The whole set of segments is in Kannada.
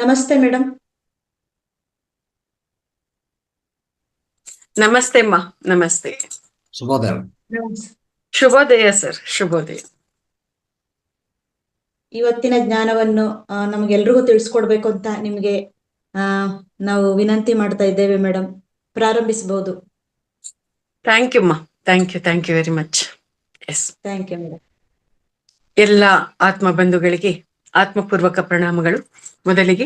ನಮಸ್ತೆ ಮೇಡಮ್. ನಮಸ್ತೆ ಅಮ್ಮ. ನಮಸ್ತೆ. ಶುಭೋದಯ. ಶುಭೋದಯ ಸರ್. ಶುಭೋದಯ. ಇವತ್ತಿನ ಜ್ಞಾನವನ್ನು ನಮಗೆಲ್ರಿಗೂ ತಿಳಿಸ್ಕೊಡ್ಬೇಕು ಅಂತ ನಿಮ್ಗೆ ನಾವು ವಿನಂತಿ ಮಾಡ್ತಾ ಇದ್ದೇವೆ ಮೇಡಮ್. ಪ್ರಾರಂಭಿಸಬಹುದು. ಥ್ಯಾಂಕ್ ಯು ಅಮ್ಮ. Thank you very much. Yes, thank you madam. ಎಲ್ಲ ಆತ್ಮ ಬಂಧುಗಳಿಗೆ ಆತ್ಮಪೂರ್ವಕ ಪ್ರಣಾಮಗಳು. ಮೊದಲಿಗೆ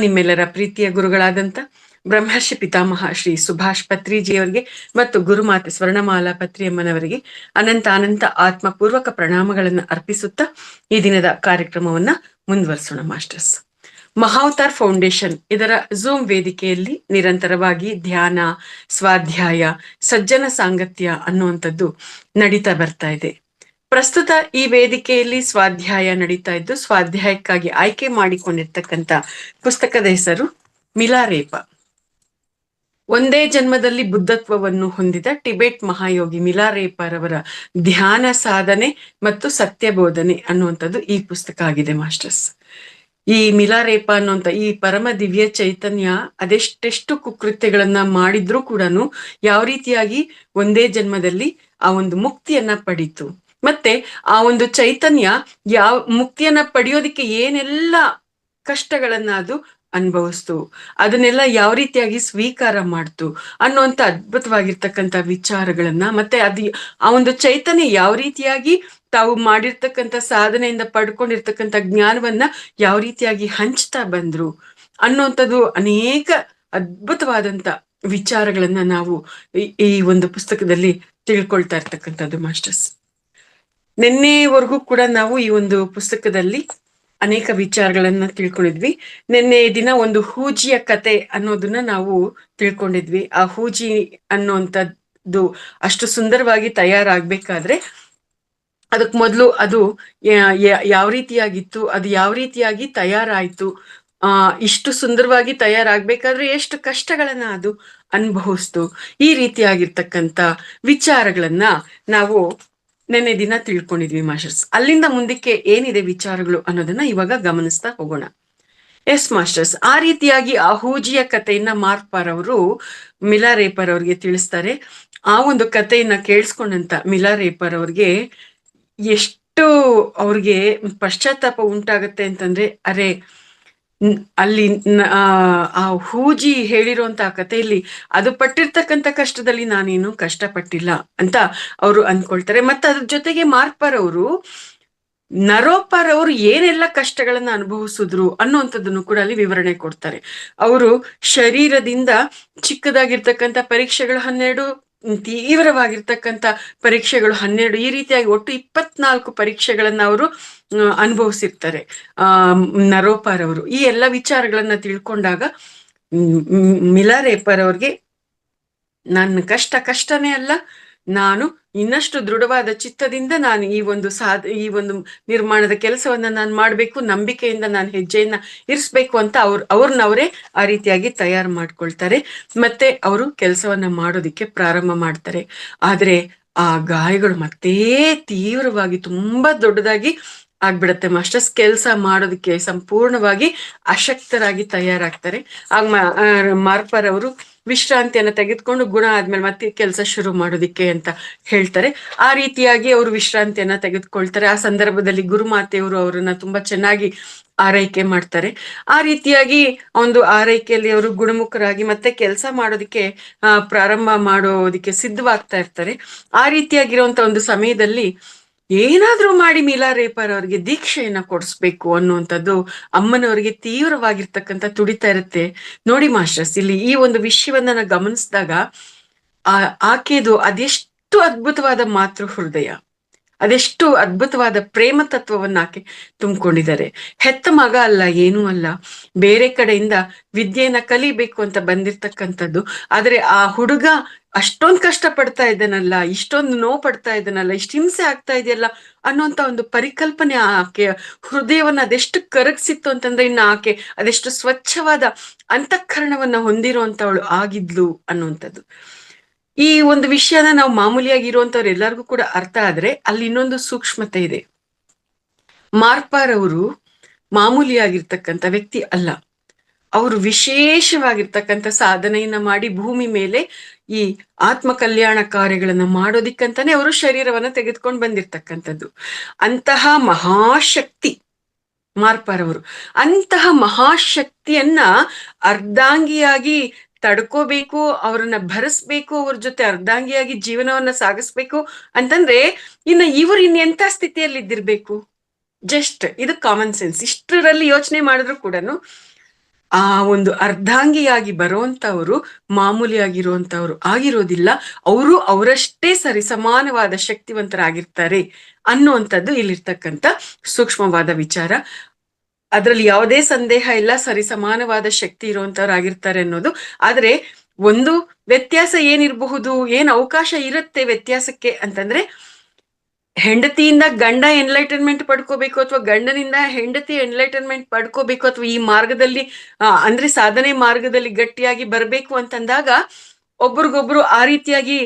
ನಿಮ್ಮೆಲ್ಲರ ಪ್ರೀತಿಯ ಗುರುಗಳಾದಂತ ಬ್ರಹ್ಮರ್ಷಿ ಪಿತಾಮಹ ಶ್ರೀ ಸುಭಾಷ್ ಪತ್ರಿಜಿಯವರಿಗೆ ಮತ್ತು ಗುರುಮಾತೆ ಸ್ವರ್ಣಮಾಲಾ ಪತ್ರಿಯಮ್ಮನವರಿಗೆ ಅನಂತ ಆತ್ಮಪೂರ್ವಕ ಪ್ರಣಾಮಗಳನ್ನು ಅರ್ಪಿಸುತ್ತಾ ಈ ದಿನದ ಕಾರ್ಯಕ್ರಮವನ್ನ ಮುಂದುವರಿಸೋಣ ಮಾಸ್ಟರ್ಸ್. ಮಹಾವತಾರ್ ಫೌಂಡೇಶನ್ ಇದರ ಝೂಮ್ ವೇದಿಕೆಯಲ್ಲಿ ನಿರಂತರವಾಗಿ ಧ್ಯಾನ, ಸ್ವಾಧ್ಯಾಯ, ಸಜ್ಜನ ಸಾಂಗತ್ಯ ಅನ್ನುವಂಥದ್ದು ನಡೀತಾ ಬರ್ತಾ ಇದೆ. ಪ್ರಸ್ತುತ ಈ ವೇದಿಕೆಯಲ್ಲಿ ಸ್ವಾಧ್ಯಾಯ ನಡೀತಾ ಇದ್ದು, ಸ್ವಾಧ್ಯಾಯಕ್ಕಾಗಿ ಆಯ್ಕೆ ಮಾಡಿಕೊಂಡಿರ್ತಕ್ಕಂಥ ಪುಸ್ತಕದ ಹೆಸರು ಮಿಲಾರೇಪ. ಒಂದೇ ಜನ್ಮದಲ್ಲಿ ಬುದ್ಧತ್ವವನ್ನು ಹೊಂದಿದ ಟಿಬೆಟ್ ಮಹಾಯೋಗಿ ಮಿಲಾರೇಪರವರ ಧ್ಯಾನ ಸಾಧನೆ ಮತ್ತು ಸತ್ಯಬೋಧನೆ ಅನ್ನುವಂಥದ್ದು ಈ ಪುಸ್ತಕ ಆಗಿದೆ ಮಾಸ್ಟರ್ಸ್. ಈ ಮಿಲಾರೇಪ ಅನ್ನುವಂಥ ಈ ಪರಮ ದಿವ್ಯ ಚೈತನ್ಯ ಅದೆಷ್ಟೆಷ್ಟು ಕುಕೃತ್ಯಗಳನ್ನ ಮಾಡಿದ್ರೂ ಕೂಡ ಯಾವ ರೀತಿಯಾಗಿ ಒಂದೇ ಜನ್ಮದಲ್ಲಿ ಆ ಒಂದು ಮುಕ್ತಿಯನ್ನ ಪಡೀತು, ಮತ್ತೆ ಆ ಒಂದು ಚೈತನ್ಯ ಯಾವ ಮುಕ್ತಿಯನ್ನ ಪಡೆಯೋದಿಕ್ಕೆ ಏನೆಲ್ಲ ಕಷ್ಟಗಳನ್ನ ಅದು ಅನುಭವಿಸ್ತು, ಅದನ್ನೆಲ್ಲ ಯಾವ ರೀತಿಯಾಗಿ ಸ್ವೀಕಾರ ಮಾಡ್ತು ಅನ್ನುವಂಥ ಅದ್ಭುತವಾಗಿರ್ತಕ್ಕಂಥ ವಿಚಾರಗಳನ್ನ, ಮತ್ತೆ ಆ ಒಂದು ಚೈತನ್ಯ ಯಾವ ರೀತಿಯಾಗಿ ತಾವು ಮಾಡಿರ್ತಕ್ಕಂಥ ಸಾಧನೆಯಿಂದ ಪಡ್ಕೊಂಡಿರ್ತಕ್ಕಂಥ ಜ್ಞಾನವನ್ನ ಯಾವ ರೀತಿಯಾಗಿ ಹಂಚ್ತಾ ಬಂದ್ರು ಅನ್ನುವಂಥದ್ದು ಅನೇಕ ಅದ್ಭುತವಾದಂತ ವಿಚಾರಗಳನ್ನ ನಾವು ಈ ಒಂದು ಪುಸ್ತಕದಲ್ಲಿ ತಿಳ್ಕೊಳ್ತಾ ಇರ್ತಕ್ಕಂಥದ್ದು ಮಾಸ್ಟರ್ಸ್. ನಿನ್ನೆವರೆಗೂ ಕೂಡ ನಾವು ಈ ಒಂದು ಪುಸ್ತಕದಲ್ಲಿ ಅನೇಕ ವಿಚಾರಗಳನ್ನ ತಿಳ್ಕೊಂಡಿದ್ವಿ. ನಿನ್ನೆ ದಿನ ಒಂದು ಹೂಜಿಯ ಕತೆ ಅನ್ನೋದನ್ನ ನಾವು ತಿಳ್ಕೊಂಡಿದ್ವಿ. ಆ ಹೂಜಿ ಅನ್ನುವಂಥದ್ದು ಅಷ್ಟು ಸುಂದರವಾಗಿ ತಯಾರಾಗ್ಬೇಕಾದ್ರೆ ಅದಕ್ ಮೊದಲು ಅದು ಯಾವ ರೀತಿಯಾಗಿತ್ತು, ಅದು ಯಾವ ರೀತಿಯಾಗಿ ತಯಾರಾಯ್ತು, ಇಷ್ಟು ಸುಂದರವಾಗಿ ತಯಾರಾಗ್ಬೇಕಾದ್ರೆ ಎಷ್ಟು ಕಷ್ಟಗಳನ್ನ ಅದು ಅನುಭವಿಸ್ತು, ಈ ರೀತಿಯಾಗಿರ್ತಕ್ಕಂಥ ವಿಚಾರಗಳನ್ನ ನಾವು ನೆನ್ನೆ ದಿನ ತಿಳ್ಕೊಂಡಿದ್ವಿ ಮಾಸ್ಟರ್ಸ್. ಅಲ್ಲಿಂದ ಮುಂದಕ್ಕೆ ಏನಿದೆ ವಿಚಾರಗಳು ಅನ್ನೋದನ್ನ ಇವಾಗ ಗಮನಿಸ್ತಾ ಹೋಗೋಣ. ಎಸ್ ಮಾಸ್ಟರ್ಸ್, ಆ ರೀತಿಯಾಗಿ ಆ ಹೂಜಿಯ ಕಥೆಯನ್ನ ಮಾರ್ಪಾರ್ ಅವರು ಮಿಲಾರೇಪರ್ ಅವ್ರಿಗೆ ತಿಳಿಸ್ತಾರೆ. ಆ ಒಂದು ಕಥೆಯನ್ನ ಕೇಳಿಸ್ಕೊಂಡಂತ ಮಿಲಾರೇಪರ್ ಅವ್ರಿಗೆ ಎಷ್ಟು ಅವ್ರಿಗೆ ಪಶ್ಚಾತ್ತಾಪ ಉಂಟಾಗತ್ತೆ ಅಂತಂದ್ರೆ, ಅರೆ ಅಲ್ಲಿ ಆ ಹೂಜಿ ಹೇಳಿರುವಂತ ಕಥೆಯಲ್ಲಿ ಅದು ಪಟ್ಟಿರ್ತಕ್ಕಂಥ ಕಷ್ಟದಲ್ಲಿ ನಾನೇನು ಕಷ್ಟಪಟ್ಟಿಲ್ಲ ಅಂತ ಅವರು ಅಂದ್ಕೊಳ್ತಾರೆ. ಮತ್ತೆ ಅದ್ರ ಜೊತೆಗೆ ಮಾರ್ಪಾರ್ ಅವರು ನರೋಪಾರ್ ಅವರು ಏನೆಲ್ಲ ಕಷ್ಟಗಳನ್ನ ಅನುಭವಿಸಿದ್ರು ಅನ್ನುವಂಥದ್ದನ್ನು ಕೂಡ ಅಲ್ಲಿ ವಿವರಣೆ ಕೊಡ್ತಾರೆ. ಅವರು ಶರೀರದಿಂದ ಚಿಕ್ಕದಾಗಿರ್ತಕ್ಕಂಥ ಪರೀಕ್ಷೆಗಳು 12, ತೀವ್ರವಾಗಿರ್ತಕ್ಕಂಥ ಪರೀಕ್ಷೆಗಳು 12, ಈ ರೀತಿಯಾಗಿ ಒಟ್ಟು 24 ಪರೀಕ್ಷೆಗಳನ್ನ ಅವರು ಅನುಭವಿಸಿರ್ತಾರೆ ನರೋಪಾರ್ ಅವರು. ಈ ಎಲ್ಲ ವಿಚಾರಗಳನ್ನ ತಿಳ್ಕೊಂಡಾಗ ಮಿಲಾರೇಪರ್ ಅವ್ರಿಗೆ ನನ್ನ ಕಷ್ಟನೇ ಅಲ್ಲ, ನಾನು ಇನ್ನಷ್ಟು ದೃಢವಾದ ಚಿತ್ತದಿಂದ ನಾನು ಈ ಒಂದು ನಿರ್ಮಾಣದ ಕೆಲಸವನ್ನ ನಾನು ಮಾಡ್ಬೇಕು, ನಂಬಿಕೆಯಿಂದ ನಾನು ಹೆಜ್ಜೆಯನ್ನ ಇರಿಸ್ಬೇಕು ಅಂತ ಅವ್ರನ್ನವರೇ ಆ ರೀತಿಯಾಗಿ ತಯಾರು ಮಾಡ್ಕೊಳ್ತಾರೆ. ಮತ್ತೆ ಅವರು ಕೆಲಸವನ್ನ ಮಾಡೋದಿಕ್ಕೆ ಪ್ರಾರಂಭ ಮಾಡ್ತಾರೆ. ಆದ್ರೆ ಆ ಗಾಯಗಳು ಮತ್ತೆ ತೀವ್ರವಾಗಿ ತುಂಬಾ ದೊಡ್ಡದಾಗಿ ಆಗ್ಬಿಡತ್ತೆ ಮಾಸ್ಟರ್ಸ್. ಕೆಲಸ ಮಾಡೋದಕ್ಕೆ ಸಂಪೂರ್ಣವಾಗಿ ಅಶಕ್ತರಾಗಿ ತಯಾರಾಗ್ತಾರೆ. ಆಗ ಮಾರ್ಪಾರ್ ಅವರು ವಿಶ್ರಾಂತಿಯನ್ನ ತೆಗೆದುಕೊಂಡು ಗುಣ ಆದ್ಮೇಲೆ ಮತ್ತೆ ಕೆಲಸ ಶುರು ಮಾಡೋದಿಕ್ಕೆ ಅಂತ ಹೇಳ್ತಾರೆ. ಆ ರೀತಿಯಾಗಿ ಅವರು ವಿಶ್ರಾಂತಿಯನ್ನ ತೆಗೆದುಕೊಳ್ತಾರೆ. ಆ ಸಂದರ್ಭದಲ್ಲಿ ಗುರುಮಾತೆಯವರು ಅವರನ್ನ ತುಂಬಾ ಚೆನ್ನಾಗಿ ಆರೈಕೆ ಮಾಡ್ತಾರೆ. ಆ ರೀತಿಯಾಗಿ ಒಂದು ಆರೈಕೆಯಲ್ಲಿ ಅವರು ಗುಣಮುಖರಾಗಿ ಮತ್ತೆ ಕೆಲಸ ಮಾಡೋದಿಕ್ಕೆ ಪ್ರಾರಂಭ ಮಾಡೋದಿಕ್ಕೆ ಸಿದ್ಧವಾಗ್ತಾ ಇರ್ತಾರೆ. ಆ ರೀತಿಯಾಗಿರುವಂತ ಒಂದು ಸಮಯದಲ್ಲಿ ಏನಾದ್ರೂ ಮಾಡಿ ಮಿಲಾರೇಪರ್ ಅವ್ರಿಗೆ ದೀಕ್ಷೆಯನ್ನ ಕೊಡಿಸ್ಬೇಕು ಅನ್ನುವಂಥದ್ದು ಅಮ್ಮನವರಿಗೆ ತೀವ್ರವಾಗಿರ್ತಕ್ಕಂಥ ತುಡಿತಾ ಇರುತ್ತೆ. ನೋಡಿ ಮಾಸ್ಟರ್ಸ್, ಇಲ್ಲಿ ಈ ಒಂದು ವಿಷಯವನ್ನ ನಾವು ಗಮನಿಸಿದಾಗ ಆಕೆದು ಅದೆಷ್ಟು ಅದ್ಭುತವಾದ ಮಾತೃ ಹೃದಯ, ಅದೆಷ್ಟು ಅದ್ಭುತವಾದ ಪ್ರೇಮ ತತ್ವವನ್ನ ಆಕೆ ತುಂಬಿಕೊಂಡಿದ್ದಾರೆ. ಹೆತ್ತ ಮಗ ಅಲ್ಲ, ಏನೂ ಅಲ್ಲ, ಬೇರೆ ಕಡೆಯಿಂದ ವಿದ್ಯೆಯನ್ನ ಕಲಿಬೇಕು ಅಂತ ಬಂದಿರ್ತಕ್ಕಂಥದ್ದು. ಆದ್ರೆ ಆ ಹುಡುಗ ಅಷ್ಟೊಂದು ಕಷ್ಟ ಪಡ್ತಾ ಇದ್ದಾನಲ್ಲ, ಇಷ್ಟೊಂದು ನೋವು ಪಡ್ತಾ ಇದ್ದಾನಲ್ಲ, ಇಷ್ಟು ಹಿಂಸೆ ಆಗ್ತಾ ಇದೆಯಲ್ಲ ಅನ್ನುವಂತ ಒಂದು ಪರಿಕಲ್ಪನೆ ಆಕೆ ಹೃದಯವನ್ನ ಅದೆಷ್ಟು ಕರಗಿಸಿತ್ತು ಅಂತಂದ್ರೆ, ಇನ್ನು ಆಕೆ ಅದೆಷ್ಟು ಸ್ವಚ್ಛವಾದ ಅಂತಃಕರಣವನ್ನ ಹೊಂದಿರುವಂತವಳು ಆಗಿದ್ಲು ಅನ್ನುವಂಥದ್ದು. ಈ ಒಂದು ವಿಷಯನ ನಾವು ಮಾಮೂಲಿಯಾಗಿ ಇರುವಂತವ್ರು ಎಲ್ಲರಿಗೂ ಕೂಡ ಅರ್ಥ ಆದ್ರೆ ಅಲ್ಲಿ ಇನ್ನೊಂದು ಸೂಕ್ಷ್ಮತೆ ಇದೆ. ಮಾರ್ಪಾರ್ ಅವರು ಮಾಮೂಲಿಯಾಗಿರ್ತಕ್ಕಂಥ ವ್ಯಕ್ತಿ ಅಲ್ಲ. ಅವರು ವಿಶೇಷವಾಗಿರ್ತಕ್ಕಂಥ ಸಾಧನೆಯನ್ನ ಮಾಡಿ ಭೂಮಿ ಮೇಲೆ ಈ ಆತ್ಮ ಕಲ್ಯಾಣ ಕಾರ್ಯಗಳನ್ನ ಮಾಡೋದಿಕ್ಕಂತಾನೆ ಅವರು ಶರೀರವನ್ನ ತೆಗೆದುಕೊಂಡು ಬಂದಿರ್ತಕ್ಕಂಥದ್ದು. ಅಂತಹ ಮಹಾಶಕ್ತಿ ಮಾರ್ಪಾರವರು. ಅಂತಹ ಮಹಾಶಕ್ತಿಯನ್ನ ಅರ್ಧಾಂಗಿಯಾಗಿ ತಡ್ಕೋಬೇಕು, ಅವ್ರನ್ನ ಭರಿಸ್ಬೇಕು, ಅವ್ರ ಜೊತೆ ಅರ್ಧಾಂಗಿಯಾಗಿ ಜೀವನವನ್ನ ಸಾಗಿಸ್ಬೇಕು ಅಂತಂದ್ರೆ ಇವ್ರು ಇನ್ನೆಂಥ ಸ್ಥಿತಿಯಲ್ಲಿ ಇದ್ದಿರ್ಬೇಕು? ಜಸ್ಟ್ ಇದು ಕಾಮನ್ ಸೆನ್ಸ್. ಇಷ್ಟರಲ್ಲಿ ಯೋಚನೆ ಮಾಡಿದ್ರು ಕೂಡ ಆ ಒಂದು ಅರ್ಧಾಂಗಿಯಾಗಿ ಬರುವಂತವ್ರು ಮಾಮೂಲಿಯಾಗಿರುವಂತವ್ರು ಆಗಿರೋದಿಲ್ಲ. ಅವರು ಅವರಷ್ಟೇ ಸರಿಸಮಾನವಾದ ಶಕ್ತಿವಂತರಾಗಿರ್ತಾರೆ ಅನ್ನುವಂಥದ್ದು ಇಲ್ಲಿರ್ತಕ್ಕಂಥ ಸೂಕ್ಷ್ಮವಾದ ವಿಚಾರ. ಅದ್ರಲ್ಲಿ ಯಾವುದೇ ಸಂದೇಹ ಇಲ್ಲ, ಸರಿಸಮಾನವಾದ ಶಕ್ತಿ ಇರುವಂತವ್ರು ಆಗಿರ್ತಾರೆ ಅನ್ನೋದು. ಆದ್ರೆ ಒಂದು ವ್ಯತ್ಯಾಸ ಏನಿರಬಹುದು, ಏನ್ ಅವಕಾಶ ಇರುತ್ತೆ ವ್ಯತ್ಯಾಸಕ್ಕೆ ಅಂತಂದ್ರೆ, ಹೆಂಡತಿಯಿಂದ ಗಂಡ ಎನ್ಲೈಟನ್ಮೆಂಟ್ ಪಡ್ಕೋಬೇಕು ಅಥವಾ ಗಂಡನಿಂದ ಹೆಂಡತಿ ಎನ್ಲೈಟನ್ಮೆಂಟ್ ಪಡ್ಕೋಬೇಕು ಅಥವಾ ಈ ಮಾರ್ಗದಲ್ಲಿ ಅಂದ್ರೆ ಸಾಧನೆ ಮಾರ್ಗದಲ್ಲಿ ಗಟ್ಟಿಯಾಗಿ ಬರ್ಬೇಕು ಅಂತಂದಾಗ ಒಬ್ರಿಗೊಬ್ರು ಆ ರೀತಿಯಾಗಿ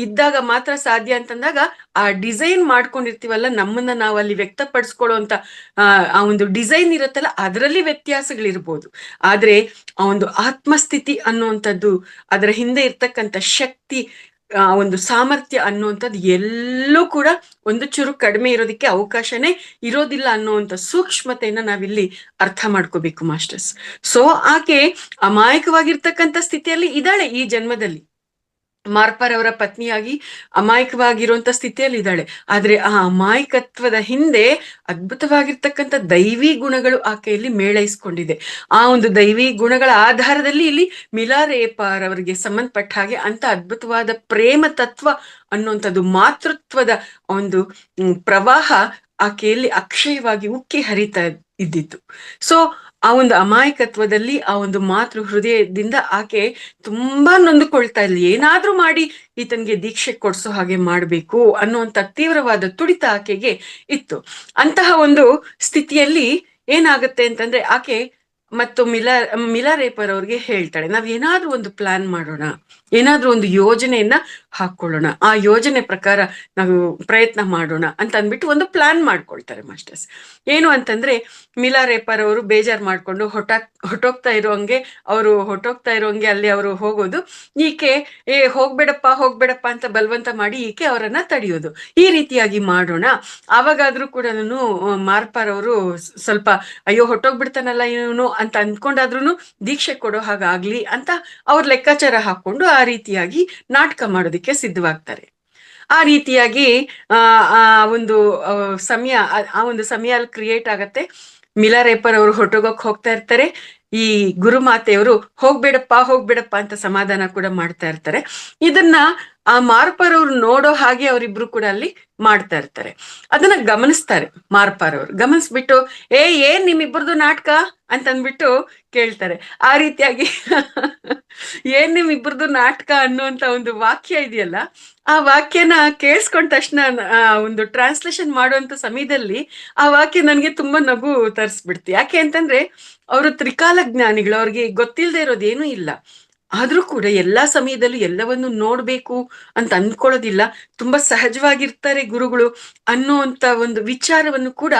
ಇದ್ದಾಗ ಮಾತ್ರ ಸಾಧ್ಯ ಅಂತಂದಾಗ ಆ ಡಿಸೈನ್ ಮಾಡ್ಕೊಂಡಿರ್ತೀವಲ್ಲ, ನಮ್ಮನ್ನ ನಾವು ಅಲ್ಲಿ ವ್ಯಕ್ತಪಡಿಸ್ಕೊಳ್ಳುವಂತ ಆ ಒಂದು ಡಿಸೈನ್ ಇರುತ್ತಲ್ಲ, ಅದರಲ್ಲಿ ವ್ಯತ್ಯಾಸಗಳಿರ್ಬೋದು. ಆದ್ರೆ ಆ ಒಂದು ಆತ್ಮಸ್ಥಿತಿ ಅನ್ನುವಂಥದ್ದು, ಅದರ ಹಿಂದೆ ಇರ್ತಕ್ಕಂಥ ಶಕ್ತಿ, ಆ ಒಂದು ಸಾಮರ್ಥ್ಯ ಅನ್ನುವಂಥದ್ದು ಎಲ್ಲೂ ಕೂಡ ಒಂದು ಚೂರು ಕಡಿಮೆ ಇರೋದಕ್ಕೆ ಅವಕಾಶನೇ ಇರೋದಿಲ್ಲ ಅನ್ನುವಂಥ ಸೂಕ್ಷ್ಮತೆಯನ್ನ ನಾವಿಲ್ಲಿ ಅರ್ಥ ಮಾಡ್ಕೋಬೇಕು ಮಾಸ್ಟರ್ಸ್. ಸೊ ಆಕೆ ಅಮಾಯಕವಾಗಿರ್ತಕ್ಕಂಥ ಸ್ಥಿತಿಯಲ್ಲಿ ಇದ್ದಾಳೆ ಈ ಜನ್ಮದಲ್ಲಿ. ಮಾರ್ಪಾರವರ ಪತ್ನಿಯಾಗಿ ಅಮಾಯಕವಾಗಿರುವಂತ ಸ್ಥಿತಿಯಲ್ಲಿ ಇದ್ದಾಳೆ. ಆದ್ರೆ ಆ ಅಮಾಯಕತ್ವದ ಹಿಂದೆ ಅದ್ಭುತವಾಗಿರ್ತಕ್ಕಂಥ ದೈವಿ ಗುಣಗಳು ಆಕೆಯಲ್ಲಿ ಮೇಳೈಸ್ಕೊಂಡಿದೆ. ಆ ಒಂದು ದೈವಿ ಗುಣಗಳ ಆಧಾರದಲ್ಲಿ ಇಲ್ಲಿ ಮಿಲಾರೇಪಾರವರಿಗೆ ಸಂಬಂಧಪಟ್ಟ ಹಾಗೆ ಅಂತ ಅದ್ಭುತವಾದ ಪ್ರೇಮ ತತ್ವ ಅನ್ನುವಂಥದ್ದು, ಮಾತೃತ್ವದ ಒಂದು ಪ್ರವಾಹ ಆಕೆಯಲ್ಲಿ ಅಕ್ಷಯವಾಗಿ ಉಕ್ಕಿ ಹರಿತಾ ಇದ್ದಿತ್ತು. ಸೊ ಆ ಒಂದು ಅಮಾಯಕತ್ವದಲ್ಲಿ, ಆ ಒಂದು ಮಾತೃ ಹೃದಯದಿಂದ ಆಕೆ ತುಂಬಾ ನೊಂದುಕೊಳ್ತಾ ಇದ್ಲು. ಏನಾದ್ರೂ ಮಾಡಿ ಈತನಿಗೆ ದೀಕ್ಷೆ ಕೊಡ್ಸೋ ಹಾಗೆ ಮಾಡ್ಬೇಕು ಅನ್ನುವಂತ ತೀವ್ರವಾದ ತುಡಿತ ಆಕೆಗೆ ಇತ್ತು. ಅಂತಹ ಒಂದು ಸ್ಥಿತಿಯಲ್ಲಿ ಏನಾಗುತ್ತೆ ಅಂತಂದ್ರೆ, ಆಕೆ ಮತ್ತು ಮಿಲಾರೇಪರ್ ಅವ್ರಿಗೆ ಹೇಳ್ತಾಳೆ, ನಾವ್ ಏನಾದ್ರೂ ಒಂದು ಪ್ಲಾನ್ ಮಾಡೋಣ, ಏನಾದ್ರೂ ಒಂದು ಯೋಜನೆಯನ್ನ ಹಾಕೊಳ್ಳೋಣ, ಆ ಯೋಜನೆ ಪ್ರಕಾರ ನಾವು ಪ್ರಯತ್ನ ಮಾಡೋಣ ಅಂತ ಅಂದ್ಬಿಟ್ಟು ಒಂದು ಪ್ಲಾನ್ ಮಾಡ್ಕೊಳ್ತಾರೆ ಮಾಸ್ಟರ್ಸ್. ಏನು ಅಂತಂದ್ರೆ, ಮಿಲಾರೇಪರ್ ಅವರು ಬೇಜಾರ್ ಮಾಡ್ಕೊಂಡು ಹೊಟ್ಟೋಗ್ತಾ ಇರೋಂಗೆ ಅಲ್ಲಿ ಅವರು ಹೋಗೋದು, ಈಕೆ ಹೋಗ್ಬೇಡಪ್ಪ ಅಂತ ಬಲವಂತ ಮಾಡಿ ಈಕೆ ಅವರನ್ನ ತಡೆಯೋದು. ಈ ರೀತಿಯಾಗಿ ಮಾಡೋಣ, ಆವಾಗಾದ್ರೂ ಕೂಡ ಮಾರ್ಪಾರ್ ಅವರು ಸ್ವಲ್ಪ ಅಯ್ಯೋ ಹೊಟ್ಟೋಗ್ಬಿಡ್ತಾನಲ್ಲ ಇವನು ಅಂತ ಅಂದ್ಕೊಂಡಾದ್ರೂ ದೀಕ್ಷೆ ಕೊಡೋ ಹಾಗಾಗ್ಲಿ ಅಂತ ಅವ್ರ ಲೆಕ್ಕಾಚಾರ ಹಾಕೊಂಡು ಆ ರೀತಿಯಾಗಿ ನಾಟಕ ಮಾಡೋದಿಕ್ಕೆ ಸಿದ್ಧವಾಗ್ತಾರೆ. ಆ ರೀತಿಯಾಗಿ ಆ ಒಂದು ಸಮಯ ಅಲ್ಲಿ ಕ್ರಿಯೇಟ್ ಆಗತ್ತೆ. ಮಿಲಾರೇಪರ್ ಅವರು ಹೊಟ್ಟೋಗಕ್ ಹೋಗ್ತಾ ಇರ್ತಾರೆ. ಈ ಗುರುಮಾತೆಯವರು ಹೋಗ್ಬೇಡಪ್ಪ ಅಂತ ಸಮಾಧಾನ ಕೂಡ ಮಾಡ್ತಾ ಇರ್ತಾರೆ. ಇದನ್ನ ಆ ಮಾರ್ಪಾರ್ ಅವ್ರು ನೋಡೋ ಹಾಗೆ ಅವರಿಬ್ರು ಕೂಡ ಅಲ್ಲಿ ಮಾಡ್ತಾ ಇರ್ತಾರೆ. ಅದನ್ನ ಗಮನಿಸ್ತಾರೆ ಮಾರ್ಪಾರ್ ಅವರು. ಗಮನಿಸ್ಬಿಟ್ಟು ಏನ್ ನಿಮ್ಮಿಬ್ಬರದು ನಾಟಕ ಅಂತ ಅಂದ್ಬಿಟ್ಟು ಕೇಳ್ತಾರೆ. ಆ ರೀತಿಯಾಗಿ ಏನ್ ನಿಮ್ಮಿಬ್ಬರದು ನಾಟಕ ಅನ್ನುವಂತ ಒಂದು ವಾಕ್ಯ ಇದೆಯಲ್ಲ, ಆ ವಾಕ್ಯನ ಕೇಳಿಸ್ಕೊಂಡ ತಕ್ಷಣ ಒಂದು ಟ್ರಾನ್ಸ್ಲೇಷನ್ ಮಾಡುವಂತ ಸಮಯದಲ್ಲಿ ಆ ವಾಕ್ಯ ನನ್ಗೆ ತುಂಬಾ ನಗು ತರಿಸ್ಬಿಡ್ತು. ಯಾಕೆ ಅಂತಂದ್ರೆ, ಅವರು ತ್ರಿಕಾಲ ಜ್ಞಾನಿಗಳು, ಅವ್ರಿಗೆ ಗೊತ್ತಿಲ್ಲದೆ ಇರೋದೇನೂ ಇಲ್ಲ. ಆದ್ರೂ ಕೂಡ ಎಲ್ಲಾ ಸಮಯದಲ್ಲೂ ಎಲ್ಲವನ್ನು ನೋಡ್ಬೇಕು ಅಂತ ಅಂದ್ಕೊಳ್ಳೋದಿಲ್ಲ. ತುಂಬಾ ಸಹಜವಾಗಿರ್ತಾರೆ ಗುರುಗಳು ಅನ್ನುವಂತ ಒಂದು ವಿಚಾರವನ್ನು ಕೂಡ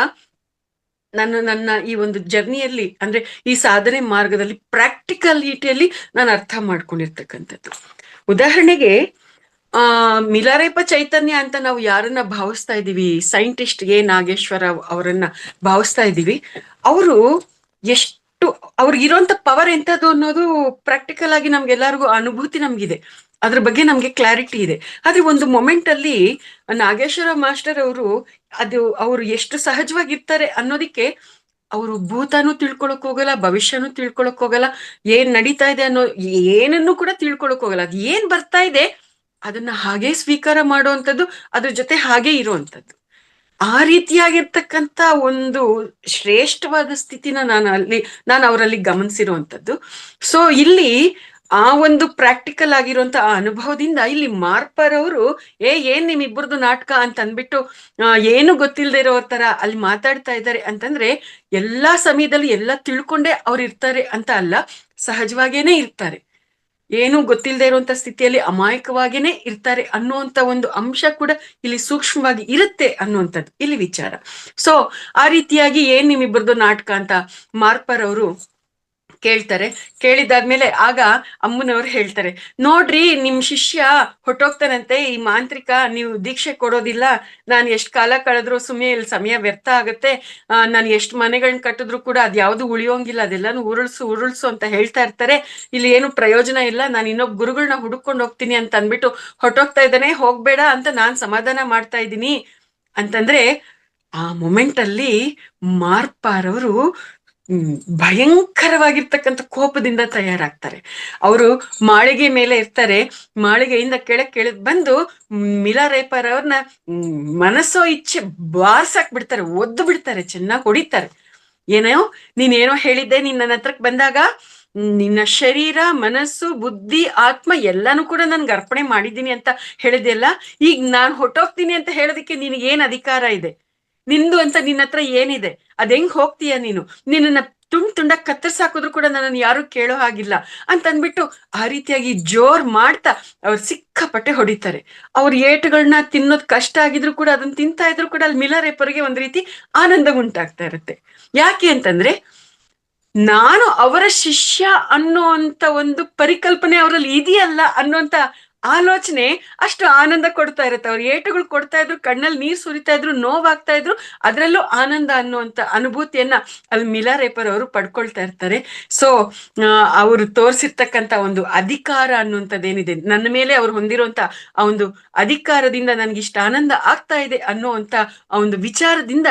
ನನ್ನ ಈ ಒಂದು ಜರ್ನಿಯಲ್ಲಿ, ಅಂದ್ರೆ ಈ ಸಾಧನೆ ಮಾರ್ಗದಲ್ಲಿ ಪ್ರಾಕ್ಟಿಕಲಿಟಿಯಲ್ಲಿ ನಾನು ಅರ್ಥ ಮಾಡ್ಕೊಂಡಿರ್ತಕ್ಕಂಥದ್ದು. ಉದಾಹರಣೆಗೆ ಮಿಲಾರೇಪ ಚೈತನ್ಯ ಅಂತ ನಾವು ಯಾರನ್ನ ಭಾವಿಸ್ತಾ ಇದ್ದೀವಿ, ಸೈಂಟಿಸ್ಟ್ ನಾಗೇಶ್ವರ ಅವರನ್ನ ಭಾವಿಸ್ತಾ ಇದ್ದೀವಿ. ಅವರು ಅವ್ರಿಗಿರುವಂತ ಪವರ್ ಎಂತದ್ದು ಅನ್ನೋದು ಪ್ರಾಕ್ಟಿಕಲ್ ಆಗಿ ನಮ್ಗೆಲ್ಲರಿಗೂ ಅನುಭೂತಿ ನಮ್ಗಿದೆ, ಅದ್ರ ಬಗ್ಗೆ ನಮ್ಗೆ ಕ್ಲಾರಿಟಿ ಇದೆ. ಆದ್ರೆ ಒಂದು ಮೊಮೆಂಟ್ ಅಲ್ಲಿ ನಾಗೇಶ್ವರ ಮಾಸ್ಟರ್ ಅವರು ಎಷ್ಟು ಸಹಜವಾಗಿರ್ತಾರೆ ಅನ್ನೋದಿಕ್ಕೆ, ಅವರು ಭೂತಾನು ತಿಳ್ಕೊಳಕ್ ಹೋಗಲ್ಲ, ಭವಿಷ್ಯನೂ ತಿಳ್ಕೊಳಕ್ ಹೋಗಲ್ಲ, ಏನ್ ನಡೀತಾ ಇದೆ ಅನ್ನೋ ಏನನ್ನು ಕೂಡ ತಿಳ್ಕೊಳಕ್ ಹೋಗಲ್ಲ. ಅದ್ ಏನ್ ಬರ್ತಾ ಇದೆ ಅದನ್ನ ಹಾಗೆ ಸ್ವೀಕಾರ ಮಾಡುವಂಥದ್ದು, ಅದ್ರ ಜೊತೆ ಹಾಗೆ ಇರುವಂಥದ್ದು. ಆ ರೀತಿಯಾಗಿರ್ತಕ್ಕಂಥ ಒಂದು ಶ್ರೇಷ್ಠವಾದ ಸ್ಥಿತಿನ ನಾನು ಅವರಲ್ಲಿ ಗಮನಿಸಿರುವಂಥದ್ದು. ಸೊ ಇಲ್ಲಿ ಆ ಒಂದು ಪ್ರಾಕ್ಟಿಕಲ್ ಆಗಿರುವಂತ ಆ ಅನುಭವದಿಂದ ಇಲ್ಲಿ ಮಾರ್ಪಾರ್ ಅವರು ಏನ್ ನಿಮ್ಮಿಬ್ಬರದು ನಾಟಕ ಅಂತ ಅಂದ್ಬಿಟ್ಟು ಏನು ಗೊತ್ತಿಲ್ಲದೆ ಇರೋ ತರ ಅಲ್ಲಿ ಮಾತಾಡ್ತಾ ಇದ್ದಾರೆ ಅಂತಂದ್ರೆ, ಎಲ್ಲಾ ಸಮಯದಲ್ಲಿ ಎಲ್ಲ ತಿಳ್ಕೊಂಡೇ ಅವ್ರು ಇರ್ತಾರೆ ಅಂತ ಅಲ್ಲ, ಸಹಜವಾಗೇನೆ ಇರ್ತಾರೆ. ಏನು ಗೊತ್ತಿಲ್ಲದೆ ಇರುವಂತ ಸ್ಥಿತಿಯಲ್ಲಿ ಅಮಾಯಕವಾಗೇನೆ ಇರ್ತಾರೆ ಅನ್ನುವಂತ ಒಂದು ಅಂಶ ಕೂಡ ಇಲ್ಲಿ ಸೂಕ್ಷ್ಮವಾಗಿ ಇರುತ್ತೆ ಅನ್ನುವಂಥದ್ದು ಇಲ್ಲಿ ವಿಚಾರ. ಸೊ ಆ ರೀತಿಯಾಗಿ ಏನ್ ನಿಮ್ಮಿಬ್ಬರದು ನಾಟಕ ಅಂತ ಮಾರ್ಪಾರ್ ಅವರು ಕೇಳ್ತಾರೆ. ಕೇಳಿದಾದ್ಮೇಲೆ ಆಗ ಅಮ್ಮನವ್ರು ಹೇಳ್ತಾರೆ, ನೋಡ್ರಿ ನಿಮ್ ಶಿಷ್ಯ ಹೊಟ್ಟೋಗ್ತಾನಂತೆ, ಈ ಮಾಂತ್ರಿಕ ನೀವು ದೀಕ್ಷೆ ಕೊಡೋದಿಲ್ಲ, ನಾನು ಎಷ್ಟ್ ಕಾಲ ಕಳೆದ್ರು ಸುಮ್ಮನೆ ಇಲ್ಲಿ ಸಮಯ ವ್ಯರ್ಥ ಆಗತ್ತೆ, ನಾನು ಎಷ್ಟ್ ಮನೆಗಳನ್ನ ಕಟ್ಟಿದ್ರು ಕೂಡ ಅದ್ ಯಾವ್ದು ಉಳಿಯೋಂಗಿಲ್ಲ, ಅದೆಲ್ಲಾನು ಉರುಳ್ಸು ಅಂತ ಹೇಳ್ತಾ ಇರ್ತಾರೆ, ಇಲ್ಲಿ ಏನು ಪ್ರಯೋಜನ ಇಲ್ಲ, ನಾನು ಇನ್ನೊಬ್ಬ ಗುರುಗಳನ್ನ ಹುಡುಕೊಂಡು ಹೋಗ್ತೀನಿ ಅಂತ ಅಂದ್ಬಿಟ್ಟು ಹೊಟ್ಟೋಗ್ತಾ ಇದ್ದಾನೆ, ಹೋಗ್ಬೇಡ ಅಂತ ನಾನ್ ಸಮಾಧಾನ ಮಾಡ್ತಾ ಇದ್ದೀನಿ ಅಂತಂದ್ರೆ, ಆ ಮೊಮೆಂಟ್ ಅಲ್ಲಿ ಮಾರ್ಪಾರವರು ಭಯಂಕರವಾಗಿರ್ತಕ್ಕಂಥ ಕೋಪದಿಂದ ತಯಾರಾಗ್ತಾರೆ. ಅವರು ಮಾಳಿಗೆ ಮೇಲೆ ಇರ್ತಾರೆ, ಮಾಳಿಗೆಯಿಂದ ಕೆಳಗ್ ಬಂದು ಮಿಲಾರೇಪರ್ ಅವ್ರನ್ನ ಮನಸ್ಸೋ ಇಚ್ಛೆ ಬಾರ್ಸಾಕ್ ಬಿಡ್ತಾರೆ, ಒದ್ದು ಬಿಡ್ತಾರೆ, ಚೆನ್ನಾಗಿ ಹೊಡಿತಾರೆ. ಏನೋ ನೀನೇನೋ ಹೇಳಿದ್ದೆ, ನೀನ್ ನನ್ನ ಹತ್ರಕ್ ಬಂದಾಗ ನಿನ್ನ ಶರೀರ, ಮನಸ್ಸು, ಬುದ್ಧಿ, ಆತ್ಮ ಎಲ್ಲಾನು ಕೂಡ ನನ್ಗೆ ಅರ್ಪಣೆ ಮಾಡಿದ್ದೀನಿ ಅಂತ ಹೇಳಿದೆಯಲ್ಲ, ಈಗ ನಾನ್ ಹೊಟ್ಟೋಗ್ತೀನಿ ಅಂತ ಹೇಳೋದಕ್ಕೆ ನಿನಗೇನ್ ಅಧಿಕಾರ ಇದೆ? ನಿಂದು ಅಂತ ನಿನ್ನ ಹತ್ರ ಏನಿದೆ? ಅದ್ ಹೆಂಗ್ ಹೋಗ್ತೀಯ ನೀನು? ನಿನ್ನ ತುಂಡಾಗಿ ಕತ್ತರ್ಸಾಕಿದ್ರು ಕೂಡ ನನ್ನನ್ನು ಯಾರು ಕೇಳೋ ಹಾಗಿಲ್ಲ ಅಂತ ಅಂದ್ಬಿಟ್ಟು ಆ ರೀತಿಯಾಗಿ ಜೋರ್ ಮಾಡ್ತಾ ಅವ್ರು ಸಿಕ್ಕಾಪಟ್ಟೆ ಹೊಡಿತಾರೆ. ಅವ್ರ ಏಟುಗಳನ್ನ ತಿನ್ನೋದ್ ಕಷ್ಟ ಆಗಿದ್ರು ಕೂಡ ಅದನ್ನ ತಿಂತಾ ಇದ್ರು ಕೂಡ ಅಲ್ಲಿ ಮಿಲಾರೇಪರ್ಗೆ ಒಂದ್ ರೀತಿ ಆನಂದ ಉಂಟಾಗ್ತಾ ಇರುತ್ತೆ. ಯಾಕೆ ಅಂತಂದ್ರೆ, ನಾನು ಅವರ ಶಿಷ್ಯ ಅನ್ನೋಂತ ಒಂದು ಪರಿಕಲ್ಪನೆ ಅವರಲ್ಲಿ ಇದೆಯಲ್ಲ ಅನ್ನೋಂತ ಆಲೋಚನೆ ಅಷ್ಟು ಆನಂದ ಕೊಡ್ತಾ ಇರುತ್ತೆ. ಅವ್ರ ಏಟುಗಳು ಕೊಡ್ತಾ ಇದ್ರು, ಕಣ್ಣಲ್ಲಿ ನೀರ್ ಸುರಿತಾ ಇದ್ರು, ನೋವಾಗ್ತಾ ಇದ್ರು, ಅದ್ರಲ್ಲೂ ಆನಂದ ಅನ್ನುವಂತ ಅನುಭೂತಿಯನ್ನ ಅಲ್ಲಿ ಮಿಲಾರೇಪರ್ ಅವರು ಪಡ್ಕೊಳ್ತಾ ಇರ್ತಾರೆ. ಸೊ ಅವರು ತೋರಿಸಿರ್ತಕ್ಕಂತ ಒಂದು ಅಧಿಕಾರ ಅನ್ನುವಂಥದ್ದೇನಿದೆ ನನ್ನ ಮೇಲೆ ಅವ್ರು ಹೊಂದಿರುವಂತ ಆ ಒಂದು ಅಧಿಕಾರದಿಂದ ನನ್ಗಿಷ್ಟ ಆನಂದ ಆಗ್ತಾ ಇದೆ ಅನ್ನುವಂತ ಆ ಒಂದು ವಿಚಾರದಿಂದ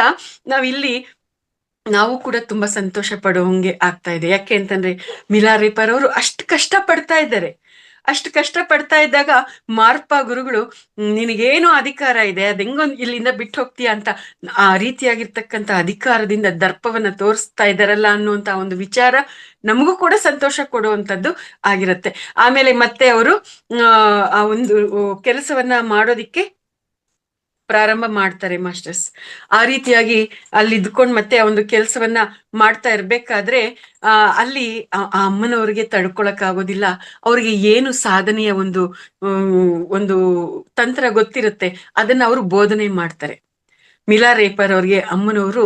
ನಾವು ಕೂಡ ತುಂಬಾ ಸಂತೋಷ ಪಡುವಂಗೆ ಆಗ್ತಾ ಇದೆ. ಯಾಕೆ ಅಂತಂದ್ರೆ, ಮಿಲಾರೇಪರ್ ಅವರು ಅಷ್ಟು ಕಷ್ಟ ಪಡ್ತಾ ಇದ್ದಾರೆ. ಅಷ್ಟು ಕಷ್ಟ ಪಡ್ತಾ ಇದ್ದಾಗ ಮಾರ್ಪಾ ಗುರುಗಳು, ನಿನಗೇನು ಅಧಿಕಾರ ಇದೆ, ಅದೆಂಗೊಂದು ಇಲ್ಲಿಂದ ಬಿಟ್ಟು ಹೋಗ್ತೀಯ ಅಂತ ಆ ರೀತಿಯಾಗಿರ್ತಕ್ಕಂಥ ಅಧಿಕಾರದಿಂದ ದರ್ಪವನ್ನ ತೋರಿಸ್ತಾ ಇದ್ದಾರಲ್ಲ ಅನ್ನುವಂತ ಒಂದು ವಿಚಾರ ನಮಗೂ ಕೂಡ ಸಂತೋಷ ಕೊಡುವಂಥದ್ದು ಆಗಿರುತ್ತೆ. ಆಮೇಲೆ ಮತ್ತೆ ಅವರು ಆ ಒಂದು ಕೆಲಸವನ್ನ ಮಾಡೋದಿಕ್ಕೆ ಪ್ರಾರಂಭ ಮಾಡ್ತಾರೆ ಮಾಸ್ಟರ್ಸ್. ಆ ರೀತಿಯಾಗಿ ಅಲ್ಲಿ ಇದ್ಕೊಂಡು ಮತ್ತೆ ಆ ಒಂದು ಕೆಲಸವನ್ನ ಮಾಡ್ತಾ ಇರ್ಬೇಕಾದ್ರೆ ಅಲ್ಲಿ ಆ ಅಮ್ಮನವ್ರಿಗೆ ತಡ್ಕೊಳಕ್ ಆಗೋದಿಲ್ಲ. ಅವ್ರಿಗೆ ಏನು ಸಾಧನೆಯ ಒಂದು ತಂತ್ರ ಗೊತ್ತಿರುತ್ತೆ, ಅದನ್ನ ಅವರು ಬೋಧನೆ ಮಾಡ್ತಾರೆ. ಮಿಲಾರೇಪರ್ ಅವ್ರಿಗೆ ಅಮ್ಮನವರು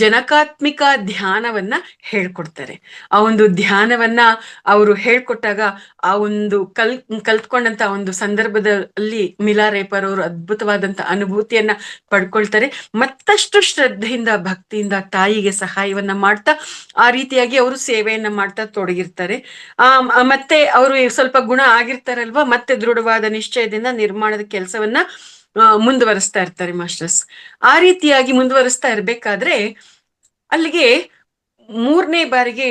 ಜನಕಾತ್ಮಿಕ ಧ್ಯಾನವನ್ನ ಹೇಳ್ಕೊಡ್ತಾರೆ. ಆ ಒಂದು ಧ್ಯಾನವನ್ನ ಅವರು ಹೇಳ್ಕೊಟ್ಟಾಗ ಆ ಒಂದು ಕಲ್ತ್ಕೊಂಡಂತ ಒಂದು ಸಂದರ್ಭದಲ್ಲಿ ಮಿಲಾರೇಪರ್ ಅವರು ಅದ್ಭುತವಾದಂತ ಅನುಭೂತಿಯನ್ನ ಪಡ್ಕೊಳ್ತಾರೆ. ಮತ್ತಷ್ಟು ಶ್ರದ್ಧೆಯಿಂದ, ಭಕ್ತಿಯಿಂದ ತಾಯಿಗೆ ಸಹಾಯವನ್ನ ಮಾಡ್ತಾ ಆ ರೀತಿಯಾಗಿ ಅವರು ಸೇವೆಯನ್ನ ಮಾಡ್ತಾ ತೊಡಗಿರ್ತಾರೆ. ಮತ್ತೆ ಅವರು ಸ್ವಲ್ಪ ಗುಣ ಆಗಿರ್ತಾರಲ್ವಾ, ಮತ್ತೆ ದೃಢವಾದ ನಿಶ್ಚಯದಿಂದ ನಿರ್ಮಾಣದ ಕೆಲಸವನ್ನ ಮುಂದುವರಿಸ್ತಾ ಇರ್ತಾರೆ ಮಾಸ್ಟರ್ಸ್. ಆ ರೀತಿಯಾಗಿ ಮುಂದುವರಿಸ್ತಾ ಇರ್ಬೇಕಾದ್ರೆ ಅಲ್ಲಿಗೆ 3ನೇ ಬಾರಿಗೆ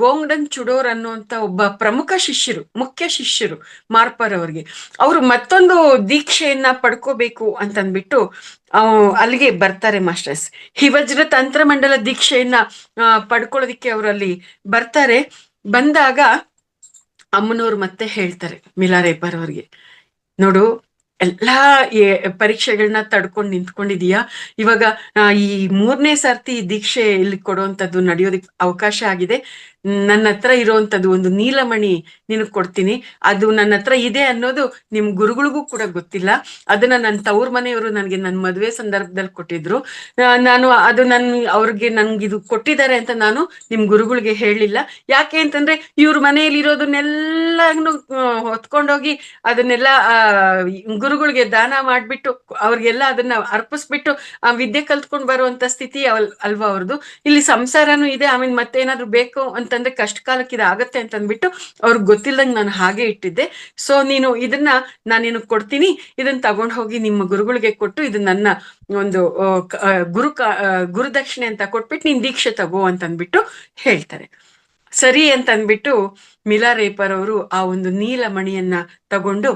ಗೋಂಗ್ಡನ್ ಚುಡೋರ್ ಅನ್ನುವಂತ ಒಬ್ಬ ಪ್ರಮುಖ ಶಿಷ್ಯರು, ಮುಖ್ಯ ಶಿಷ್ಯರು ಮಾರ್ಪರ್ ಅವ್ರಿಗೆ, ಅವರು ಮತ್ತೊಂದು ದೀಕ್ಷೆಯನ್ನ ಪಡ್ಕೋಬೇಕು ಅಂತಂದ್ಬಿಟ್ಟು ಅಲ್ಲಿಗೆ ಬರ್ತಾರೆ ಮಾಸ್ಟರ್ಸ್. ಹಿವಜ್ರ ತಂತ್ರಮಂಡಲ ದೀಕ್ಷೆಯನ್ನ ಪಡ್ಕೊಳ್ಳೋದಿಕ್ಕೆ ಅವರು ಅಲ್ಲಿ ಬರ್ತಾರೆ. ಬಂದಾಗ ಅಮ್ಮನವ್ರು ಮತ್ತೆ ಹೇಳ್ತಾರೆ ಮಿಲಾರೇಪರ್ ಅವ್ರಿಗೆ, ನೋಡು, ಎಲ್ಲಾ ಪರೀಕ್ಷೆಗಳನ್ನ ತಡ್ಕೊಂಡು ನಿಂತ್ಕೊಂಡಿದೀಯಾ, ಇವಾಗ ಈ 3ನೇ ಸರ್ತಿ ದೀಕ್ಷೆ ಇಲ್ಲಿ ಕೊಡುವಂಥದ್ದು ನಡೆಯೋದಿಕ್ ಅವಕಾಶ ಆಗಿದೆ. ನನ್ನ ಹತ್ರ ಇರುವಂತದ್ದು ಒಂದು ನೀಲಮಣಿ ನಿನಗ್ ಕೊಡ್ತೀನಿ. ಅದು ನನ್ನ ಹತ್ರ ಇದೆ ಅನ್ನೋದು ನಿಮ್ ಗುರುಗಳಿಗೂ ಕೂಡ ಗೊತ್ತಿಲ್ಲ. ಅದನ್ನ ನನ್ನ ತವ್ರ ಮನೆಯವರು ನನ್ಗೆ ನನ್ನ ಮದುವೆ ಸಂದರ್ಭದಲ್ಲಿ ಕೊಟ್ಟಿದ್ರು. ನಾನು ಅದು ಅವ್ರಿಗೆ ನನ್ಗಿದು ಕೊಟ್ಟಿದ್ದಾರೆ ಅಂತ ನಾನು ನಿಮ್ ಗುರುಗಳಿಗೆ ಹೇಳಿಲ್ಲ. ಯಾಕೆ ಅಂತಂದ್ರೆ, ಇವ್ರ ಮನೆಯಲ್ಲಿ ಇರೋದನ್ನೆಲ್ಲಾನು ಹೊತ್ಕೊಂಡೋಗಿ ಅದನ್ನೆಲ್ಲ ಗುರುಗಳಿಗೆ ದಾನ ಮಾಡ್ಬಿಟ್ಟು ಅವ್ರಿಗೆಲ್ಲ ಅದನ್ನ ಅರ್ಪಿಸ್ಬಿಟ್ಟು ಆ ವಿದ್ಯೆ ಕಲ್ತ್ಕೊಂಡ್ ಬರುವಂತ ಸ್ಥಿತಿ ಅಲ್ವಾ ಅವ್ರದ್ದು. ಇಲ್ಲಿ ಸಂಸಾರನೂ ಇದೆ, ಆಮೇಲೆ ಮತ್ತೇನಾದ್ರು ಬೇಕು ಅಂತಂದ್ರೆ ಕಷ್ಟ ಕಾಲಕ್ಕೆ ಇದು ಆಗತ್ತೆ ಅಂತ ಅಂದ್ಬಿಟ್ಟು ಅವ್ರಿಗೆ ಗೊತ್ತಿಲ್ದಂಗೆ ನಾನು ಹಾಗೆ ಇಟ್ಟಿದ್ದೆ. ಸೊ ನೀನು ಇದನ್ನ ನಾನು ಕೊಡ್ತೀನಿ, ಇದನ್ನ ತಗೊಂಡ್ ಹೋಗಿ ನಿಮ್ಮ ಗುರುಗಳಿಗೆ ಕೊಟ್ಟು ಇದು ನನ್ನ ಒಂದು ಗುರುದಕ್ಷಿಣೆ ಅಂತ ಕೊಟ್ಬಿಟ್ಟು ನೀನ್ ದೀಕ್ಷೆ ತಗೋ ಅಂತ ಅಂದ್ಬಿಟ್ಟು ಹೇಳ್ತಾರೆ. ಸರಿ ಅಂತ ಅಂದ್ಬಿಟ್ಟು ಮಿಲಾರೇಪರ್ ಅವರು ಆ ಒಂದು ನೀಲಮಣಿಯನ್ನ ತಗೊಂಡು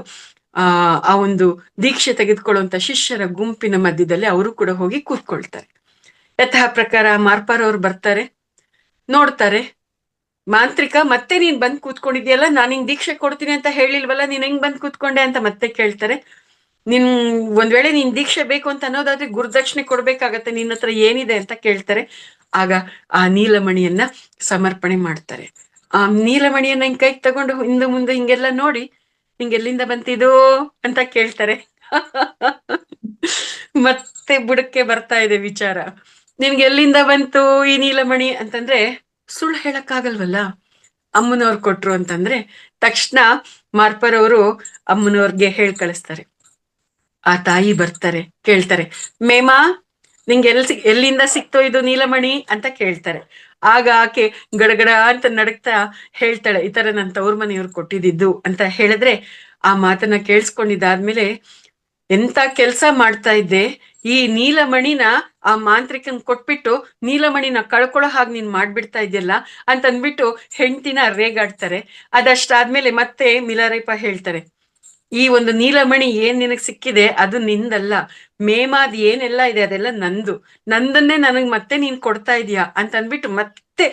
ಆ ಒಂದು ದೀಕ್ಷೆ ತೆಗೆದುಕೊಳ್ಳುವಂತ ಶಿಷ್ಯರ ಗುಂಪಿನ ಮಧ್ಯದಲ್ಲಿ ಅವರು ಕೂಡ ಹೋಗಿ ಕೂತ್ಕೊಳ್ತಾರೆ. ಯಥಾ ಪ್ರಕಾರ ಮಾರ್ಪಾರ್ ಅವ್ರು ಬರ್ತಾರೆ, ನೋಡ್ತಾರೆ, ಮಾಂತ್ರಿಕ ಮತ್ತೆ ನೀನ್ ಬಂದ್ ಕೂತ್ಕೊಂಡಿದ್ಯಲ್ಲ, ನಾನ್ ಹಿಂಗ್ ದೀಕ್ಷೆ ಕೊಡ್ತೀನಿ ಅಂತ ಹೇಳಿಲ್ವಲ್ಲ, ನೀನ್ ಹೆಂಗ್ ಬಂದ್ ಕೂತ್ಕೊಂಡೆ ಅಂತ ಮತ್ತೆ ಕೇಳ್ತಾರೆ. ಒಂದ್ ವೇಳೆ ನೀನ್ ದೀಕ್ಷೆ ಬೇಕು ಅಂತ ಅನ್ನೋದಾದ್ರೆ ಗುರುದಕ್ಷಿಣೆ ಕೊಡ್ಬೇಕಾಗತ್ತೆ, ನಿನ್ನ ಹತ್ರ ಏನಿದೆ ಅಂತ ಕೇಳ್ತಾರೆ. ಆಗ ಆ ನೀಲಮಣಿಯನ್ನ ಸಮರ್ಪಣೆ ಮಾಡ್ತಾರೆ. ಆ ನೀಲಮಣಿಯನ್ನ ಹಿಂಗ್ ಕೈಗೆ ತಗೊಂಡು ಹಿಂದೆ ಮುಂದೆ ಹಿಂಗೆಲ್ಲ ನೋಡಿ, ಹಿಂಗೆಲ್ಲಿಂದ ಬಂತಿದು ಅಂತ ಕೇಳ್ತಾರೆ. ಮತ್ತೆ ಬುಡಕ್ಕೆ ಬರ್ತಾ ಇದೆ ವಿಚಾರ. ನಿನ್ಗೆ ಎಲ್ಲಿಂದ ಬಂತು ಈ ನೀಲಮಣಿ ಅಂತಂದ್ರೆ ಸುಳ್ಳು ಹೇಳಕ್ಕಾಗಲ್ವಲ್ಲ. ಅಮ್ಮನವ್ರು ಕೊಟ್ರು ಅಂತಂದ್ರೆ ತಕ್ಷಣ ಮಾರ್ಪರವರು ಅಮ್ಮನವ್ರಿಗೆ ಹೇಳ್ ಕಳಿಸ್ತಾರೆ. ಆ ತಾಯಿ ಬರ್ತಾರೆ, ಕೇಳ್ತಾರೆ, ಮೇಮಾ ನಿಂಗೆ ಎಲ್ಲಿಂದ ಸಿಕ್ತೋ ಇದು ನೀಲಮಣಿ ಅಂತ ಕೇಳ್ತಾರೆ. ಆಗ ಆಕೆ ಗಡಗಡ ಅಂತ ನಡಕ್ತಾ ಹೇಳ್ತಾಳೆ, ಈ ತರ ನನ್ ತವ್ರ ಮನೆಯವ್ರು ಕೊಟ್ಟಿದ್ದು ಅಂತ ಹೇಳಿದ್ರೆ, ಆ ಮಾತನ್ನ ಕೇಳಿಸ್ಕೊಂಡಿದ್ದಾದ್ಮೇಲೆ, ಎಂತ ಕೆಲ್ಸ ಮಾಡ್ತಾ ಇದ್ದೆ, ಈ ನೀಲಮಣಿನ ಆ ಮಾಂತ್ರಿಕನ್ ಕೊಟ್ಬಿಟ್ಟು ನೀಲಮಣಿನ ಕಳ್ಕೊಳ್ಳೋ ಹಾಗೆ ನೀನ್ ಮಾಡ್ಬಿಡ್ತಾ ಇದೆಯಲ್ಲ ಅಂತ ಅಂದ್ಬಿಟ್ಟು ಹೆಂಡ್ತಿನ ರೇಗಾಡ್ತಾರೆ. ಅದಷ್ಟಾದ್ಮೇಲೆ ಮತ್ತೆ ಮಿಲಾರೇಪ ಹೇಳ್ತಾರೆ, ಈ ಒಂದು ನೀಲಮಣಿ ಏನ್ ನಿನಗ್ ಸಿಕ್ಕಿದೆ ಅದು ನಿಂದಲ್ಲ, ಮೇಮಾದ್ ಏನೆಲ್ಲ ಇದೆ ಅದೆಲ್ಲ ನಂದನ್ನೇ ನನಗ್ ಮತ್ತೆ ನೀನ್ ಕೊಡ್ತಾ ಇದೀಯಾ ಅಂತ ಅಂದ್ಬಿಟ್ಟು ಮತ್ತೆ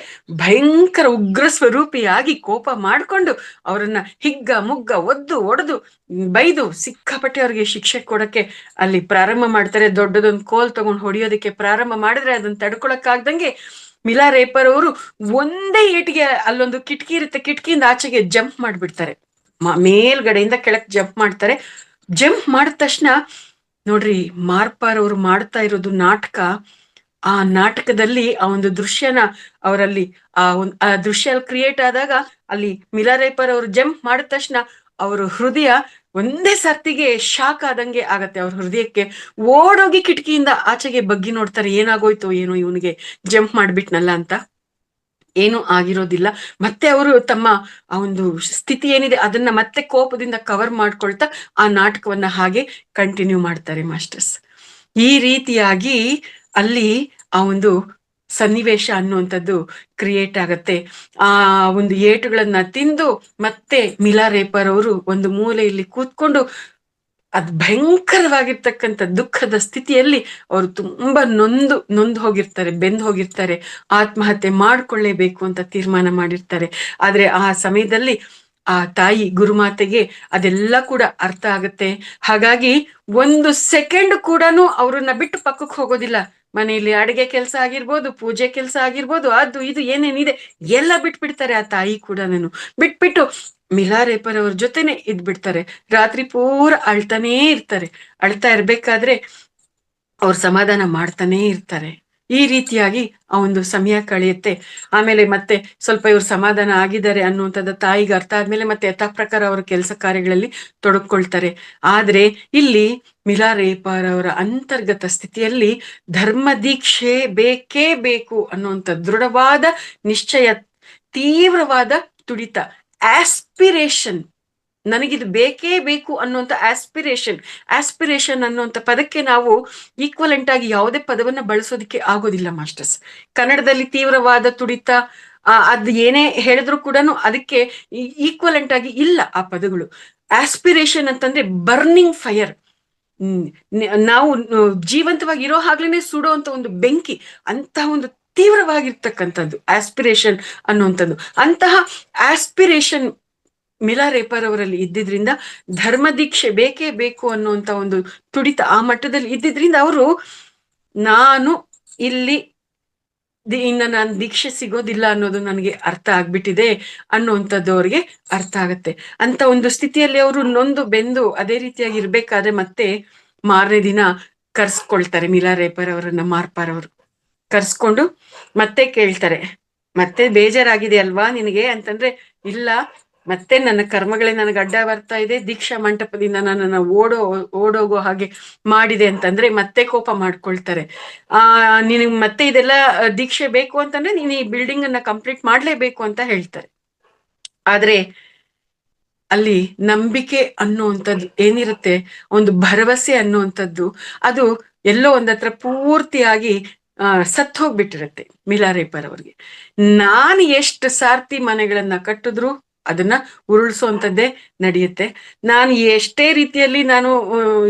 ಭಯಂಕರ ಉಗ್ರ ಸ್ವರೂಪಿಯಾಗಿ ಕೋಪ ಮಾಡ್ಕೊಂಡು ಅವ್ರನ್ನ ಹಿಗ್ಗ ಮುಗ್ಗ ಒಡೆದು ಬೈದು ಸಿಕ್ಕಾಪಟ್ಟೆ ಅವ್ರಿಗೆ ಶಿಕ್ಷೆ ಕೊಡಕ್ಕೆ ಅಲ್ಲಿ ಪ್ರಾರಂಭ ಮಾಡ್ತಾರೆ. ದೊಡ್ಡದೊಂದು ಕೋಲ್ ತಗೊಂಡು ಹೊಡಿಯೋದಕ್ಕೆ ಪ್ರಾರಂಭ ಮಾಡಿದ್ರೆ ಅದನ್ನ ತಡ್ಕೊಳಕ್ಕಾಗ್ದಂಗೆ ಮಿಲಾರೇಪರ್ ಅವರು ಒಂದೇ ಏಟಿಗೆ ಅಲ್ಲೊಂದು ಕಿಟಕಿ ಇರುತ್ತೆ, ಕಿಟಕಿಯಿಂದ ಆಚೆಗೆ ಜಂಪ್ ಮಾಡ್ಬಿಡ್ತಾರೆ. ಮೇಲ್ಗಡೆಯಿಂದ ಕೆಳಕ್ ಜಂಪ್ ಮಾಡ್ತಾರೆ. ಜಂಪ್ ಮಾಡಿದ ತಕ್ಷಣ ನೋಡ್ರಿ, ಮಾರ್ಪಾರ್ ಅವರು ಮಾಡ್ತಾ ಇರೋದು ನಾಟಕ. ಆ ನಾಟಕದಲ್ಲಿ ಆ ಒಂದು ದೃಶ್ಯನ ಅವರಲ್ಲಿ ಆ ದೃಶ್ಯ ಕ್ರಿಯೇಟ್ ಆದಾಗ ಅಲ್ಲಿ ಮಿಲಾರೇಪರ್ ಅವರು ಜಂಪ್ ಮಾಡಿದ ತಕ್ಷಣ ಅವ್ರ ಹೃದಯ ಒಂದೇ ಸರ್ತಿಗೆ ಶಾಕ್ ಆದಂಗೆ ಆಗತ್ತೆ. ಅವ್ರ ಹೃದಯಕ್ಕೆ ಓಡೋಗಿ ಕಿಟಕಿಯಿಂದ ಆಚೆಗೆ ಬಗ್ಗಿ ನೋಡ್ತಾರೆ, ಏನಾಗೋಯ್ತು ಏನೋ ಇವನಿಗೆ ಜಂಪ್ ಮಾಡ್ಬಿಟ್ನಲ್ಲ ಅಂತ. ಏನು ಆಗಿರೋದಿಲ್ಲ. ಮತ್ತೆ ಅವರು ತಮ್ಮ ಆ ಒಂದು ಸ್ಥಿತಿ ಏನಿದೆ ಅದನ್ನ ಮತ್ತೆ ಕೋಪದಿಂದ ಕವರ್ ಮಾಡ್ಕೊಳ್ತಾ ಆ ನಾಟಕವನ್ನ ಹಾಗೆ ಕಂಟಿನ್ಯೂ ಮಾಡ್ತಾರೆ ಮಾಸ್ಟರ್ಸ್. ಈ ರೀತಿಯಾಗಿ ಅಲ್ಲಿ ಆ ಒಂದು ಸನ್ನಿವೇಶ ಅನ್ನುವಂಥದ್ದು ಕ್ರಿಯೇಟ್ ಆಗತ್ತೆ. ಆ ಒಂದು ಏಟುಗಳನ್ನ ತಿಂದು ಮತ್ತೆ ಮಿಲಾರೇಪರ್ ಅವರು ಒಂದು ಮೂಲೆಯಲ್ಲಿ ಕೂತ್ಕೊಂಡು ಅದ್ ಭಯಂಕರವಾಗಿರ್ತಕ್ಕಂಥ ದುಃಖದ ಸ್ಥಿತಿಯಲ್ಲಿ ಅವರು ತುಂಬಾ ನೊಂದು ಹೋಗಿರ್ತಾರೆ, ಬೆಂದು ಹೋಗಿರ್ತಾರೆ, ಆತ್ಮಹತ್ಯೆ ಮಾಡ್ಕೊಳ್ಳೇಬೇಕು ಅಂತ ತೀರ್ಮಾನ ಮಾಡಿರ್ತಾರೆ. ಆದ್ರೆ ಆ ಸಮಯದಲ್ಲಿ ಆ ತಾಯಿ ಗುರುಮಾತೆಗೆ ಅದೆಲ್ಲ ಕೂಡ ಅರ್ಥ ಆಗತ್ತೆ. ಹಾಗಾಗಿ ಒಂದು ಸೆಕೆಂಡ್ ಕೂಡ ಅವ್ರನ್ನ ಬಿಟ್ಟು ಪಕ್ಕಕ್ಕೆ ಹೋಗೋದಿಲ್ಲ. ಮನೆಯಲ್ಲಿ ಅಡಿಗೆ ಕೆಲಸ ಆಗಿರ್ಬೋದು, ಪೂಜೆ ಕೆಲಸ ಆಗಿರ್ಬೋದು, ಅದು ಇದು ಏನೇನಿದೆ ಎಲ್ಲ ಬಿಟ್ಬಿಡ್ತಾರೆ. ಆ ತಾಯಿ ಕೂಡ ಬಿಟ್ಬಿಟ್ಟು ಮಿಲಾರೇಪರ್ ಅವ್ರ ಜೊತೆನೆ ಇದ್ಬಿಡ್ತಾರೆ. ರಾತ್ರಿ ಪೂರ ಅಳ್ತಾನೇ ಇರ್ತಾರೆ. ಅಳ್ತಾ ಇರ್ಬೇಕಾದ್ರೆ ಅವ್ರ ಸಮಾಧಾನ ಮಾಡ್ತಾನೇ ಇರ್ತಾರೆ. ಈ ರೀತಿಯಾಗಿ ಆ ಒಂದು ಸಮಯ ಕಳೆಯುತ್ತೆ. ಆಮೇಲೆ ಮತ್ತೆ ಸ್ವಲ್ಪ ಇವ್ರು ಸಮಾಧಾನ ಆಗಿದ್ದಾರೆ ಅನ್ನುವಂಥದ್ದು ತಾಯಿಗೆ ಅರ್ಥ ಆದ್ಮೇಲೆ ಮತ್ತೆ ಯಥಾ ಪ್ರಕಾರ ಅವರ ಕೆಲಸ ಕಾರ್ಯಗಳಲ್ಲಿ ತೊಡಕೊಳ್ತಾರೆ. ಆದ್ರೆ ಇಲ್ಲಿ ಮಿಲಾರೇಪರ್ ಅವರ ಅಂತರ್ಗತ ಸ್ಥಿತಿಯಲ್ಲಿ ಧರ್ಮ ದೀಕ್ಷೆ ಬೇಕೇ ಬೇಕು ಅನ್ನುವಂಥ ದೃಢವಾದ ನಿಶ್ಚಯ, ತೀವ್ರವಾದ ತುಡಿತ, ಆಸ್ಪಿರೇಷನ್, ನನಗಿದು ಬೇಕೇ ಬೇಕು ಅನ್ನುವಂಥ ಆಸ್ಪಿರೇಷನ್ ಅನ್ನುವಂಥ ಪದಕ್ಕೆ ನಾವು ಈಕ್ವಲೆಂಟ್ ಆಗಿ ಯಾವುದೇ ಪದವನ್ನ ಬಳಸೋದಕ್ಕೆ ಆಗೋದಿಲ್ಲ ಮಾಸ್ಟರ್ಸ್. ಕನ್ನಡದಲ್ಲಿ ತೀವ್ರವಾದ ತುಡಿತ ಅದ್ ಏನೇ ಹೇಳಿದ್ರು ಕೂಡ ಅದಕ್ಕೆ ಈಕ್ವಲೆಂಟ್ ಆಗಿ ಇಲ್ಲ ಆ ಪದಗಳು. ಆಸ್ಪಿರೇಷನ್ ಅಂತಂದ್ರೆ ಬರ್ನಿಂಗ್ ಫೈರ್, ನಾವು ಜೀವಂತವಾಗಿ ಇರೋ ಹಾಗ್ಲೇನೆ ಸುಡೋ ಅಂತ ಒಂದು ಬೆಂಕಿ, ಅಂತಹ ಒಂದು ತೀವ್ರವಾಗಿರ್ತಕ್ಕಂಥದ್ದು ಆಸ್ಪಿರೇಷನ್ ಅನ್ನುವಂಥದ್ದು. ಅಂತಹ ಆಸ್ಪಿರೇಷನ್ ಮಿಲಾರೇಪರ್ ಅವರಲ್ಲಿ ಇದ್ದಿದ್ರಿಂದ ಧರ್ಮ ದೀಕ್ಷೆ ಬೇಕೇ ಬೇಕು ಅನ್ನುವಂತ ಒಂದು ತುಡಿತ ಆ ಮಟ್ಟದಲ್ಲಿ ಇದ್ದಿದ್ರಿಂದ ಅವರು ನಾನು ಇಲ್ಲಿ ಇನ್ನ ನಾನು ದೀಕ್ಷೆ ಸಿಗೋದಿಲ್ಲ ಅನ್ನೋದು ನನಗೆ ಅರ್ಥ ಆಗ್ಬಿಟ್ಟಿದೆ ಅನ್ನುವಂಥದ್ದು ಅವ್ರಿಗೆ ಅರ್ಥ ಆಗತ್ತೆ. ಅಂತ ಒಂದು ಸ್ಥಿತಿಯಲ್ಲಿ ಅವರು ನೊಂದು ಬೆಂದು ಅದೇ ರೀತಿಯಾಗಿ ಇರ್ಬೇಕಾದ್ರೆ ಮತ್ತೆ ಮಾರನೇ ದಿನ ಕರ್ಸ್ಕೊಳ್ತಾರೆ ಮಿಲಾರೇಪರ್ ಅವರನ್ನ. ಮಾರ್ಪಾರ್ ಅವರು ಕರ್ಸ್ಕೊಂಡು ಮತ್ತೆ ಕೇಳ್ತಾರೆ, ಮತ್ತೆ ಬೇಜಾರಾಗಿದೆ ಅಲ್ವಾ ನಿನಗೆ ಅಂತಂದ್ರೆ, ಇಲ್ಲ ಮತ್ತೆ ನನ್ನ ಕರ್ಮಗಳೇ ನನಗೆ ಅಡ್ಡ ಬರ್ತಾ ಇದೆ, ದೀಕ್ಷಾ ಮಂಟಪದಿಂದ ನನ್ನನ್ನು ಓಡೋಗೋ ಹಾಗೆ ಮಾಡಿದೆ ಅಂತಂದ್ರೆ ಮತ್ತೆ ಕೋಪ ಮಾಡ್ಕೊಳ್ತಾರೆ. ನಿನಗೆ ಮತ್ತೆ ಇದೆಲ್ಲ ದೀಕ್ಷೆ ಬೇಕು ಅಂತಂದ್ರೆ ನೀನು ಈ ಬಿಲ್ಡಿಂಗ್ ಅನ್ನ ಕಂಪ್ಲೀಟ್ ಮಾಡ್ಲೇಬೇಕು ಅಂತ ಹೇಳ್ತಾರೆ. ಆದ್ರೆ ಅಲ್ಲಿ ನಂಬಿಕೆ ಅನ್ನುವಂಥದ್ದು ಏನಿರುತ್ತೆ, ಒಂದು ಭರವಸೆ ಅನ್ನುವಂಥದ್ದು ಅದು ಎಲ್ಲೋ ಒಂದತ್ರ ಪೂರ್ತಿಯಾಗಿ ಸತ್ ಹೋಗ್ಬಿಟ್ಟಿರತ್ತೆ ಮಿಲಾರೇಪರ್ ಅವ್ರಿಗೆ. ನಾನು ಎಷ್ಟು ಸಾರ್ತಿ ಮನೆಗಳನ್ನ ಕಟ್ಟಿದ್ರು ಅದನ್ನ ಉರುಳಿಸೋಂಥದ್ದೇ ನಡೆಯುತ್ತೆ. ನಾನು ಎಷ್ಟೇ ರೀತಿಯಲ್ಲಿ ನಾನು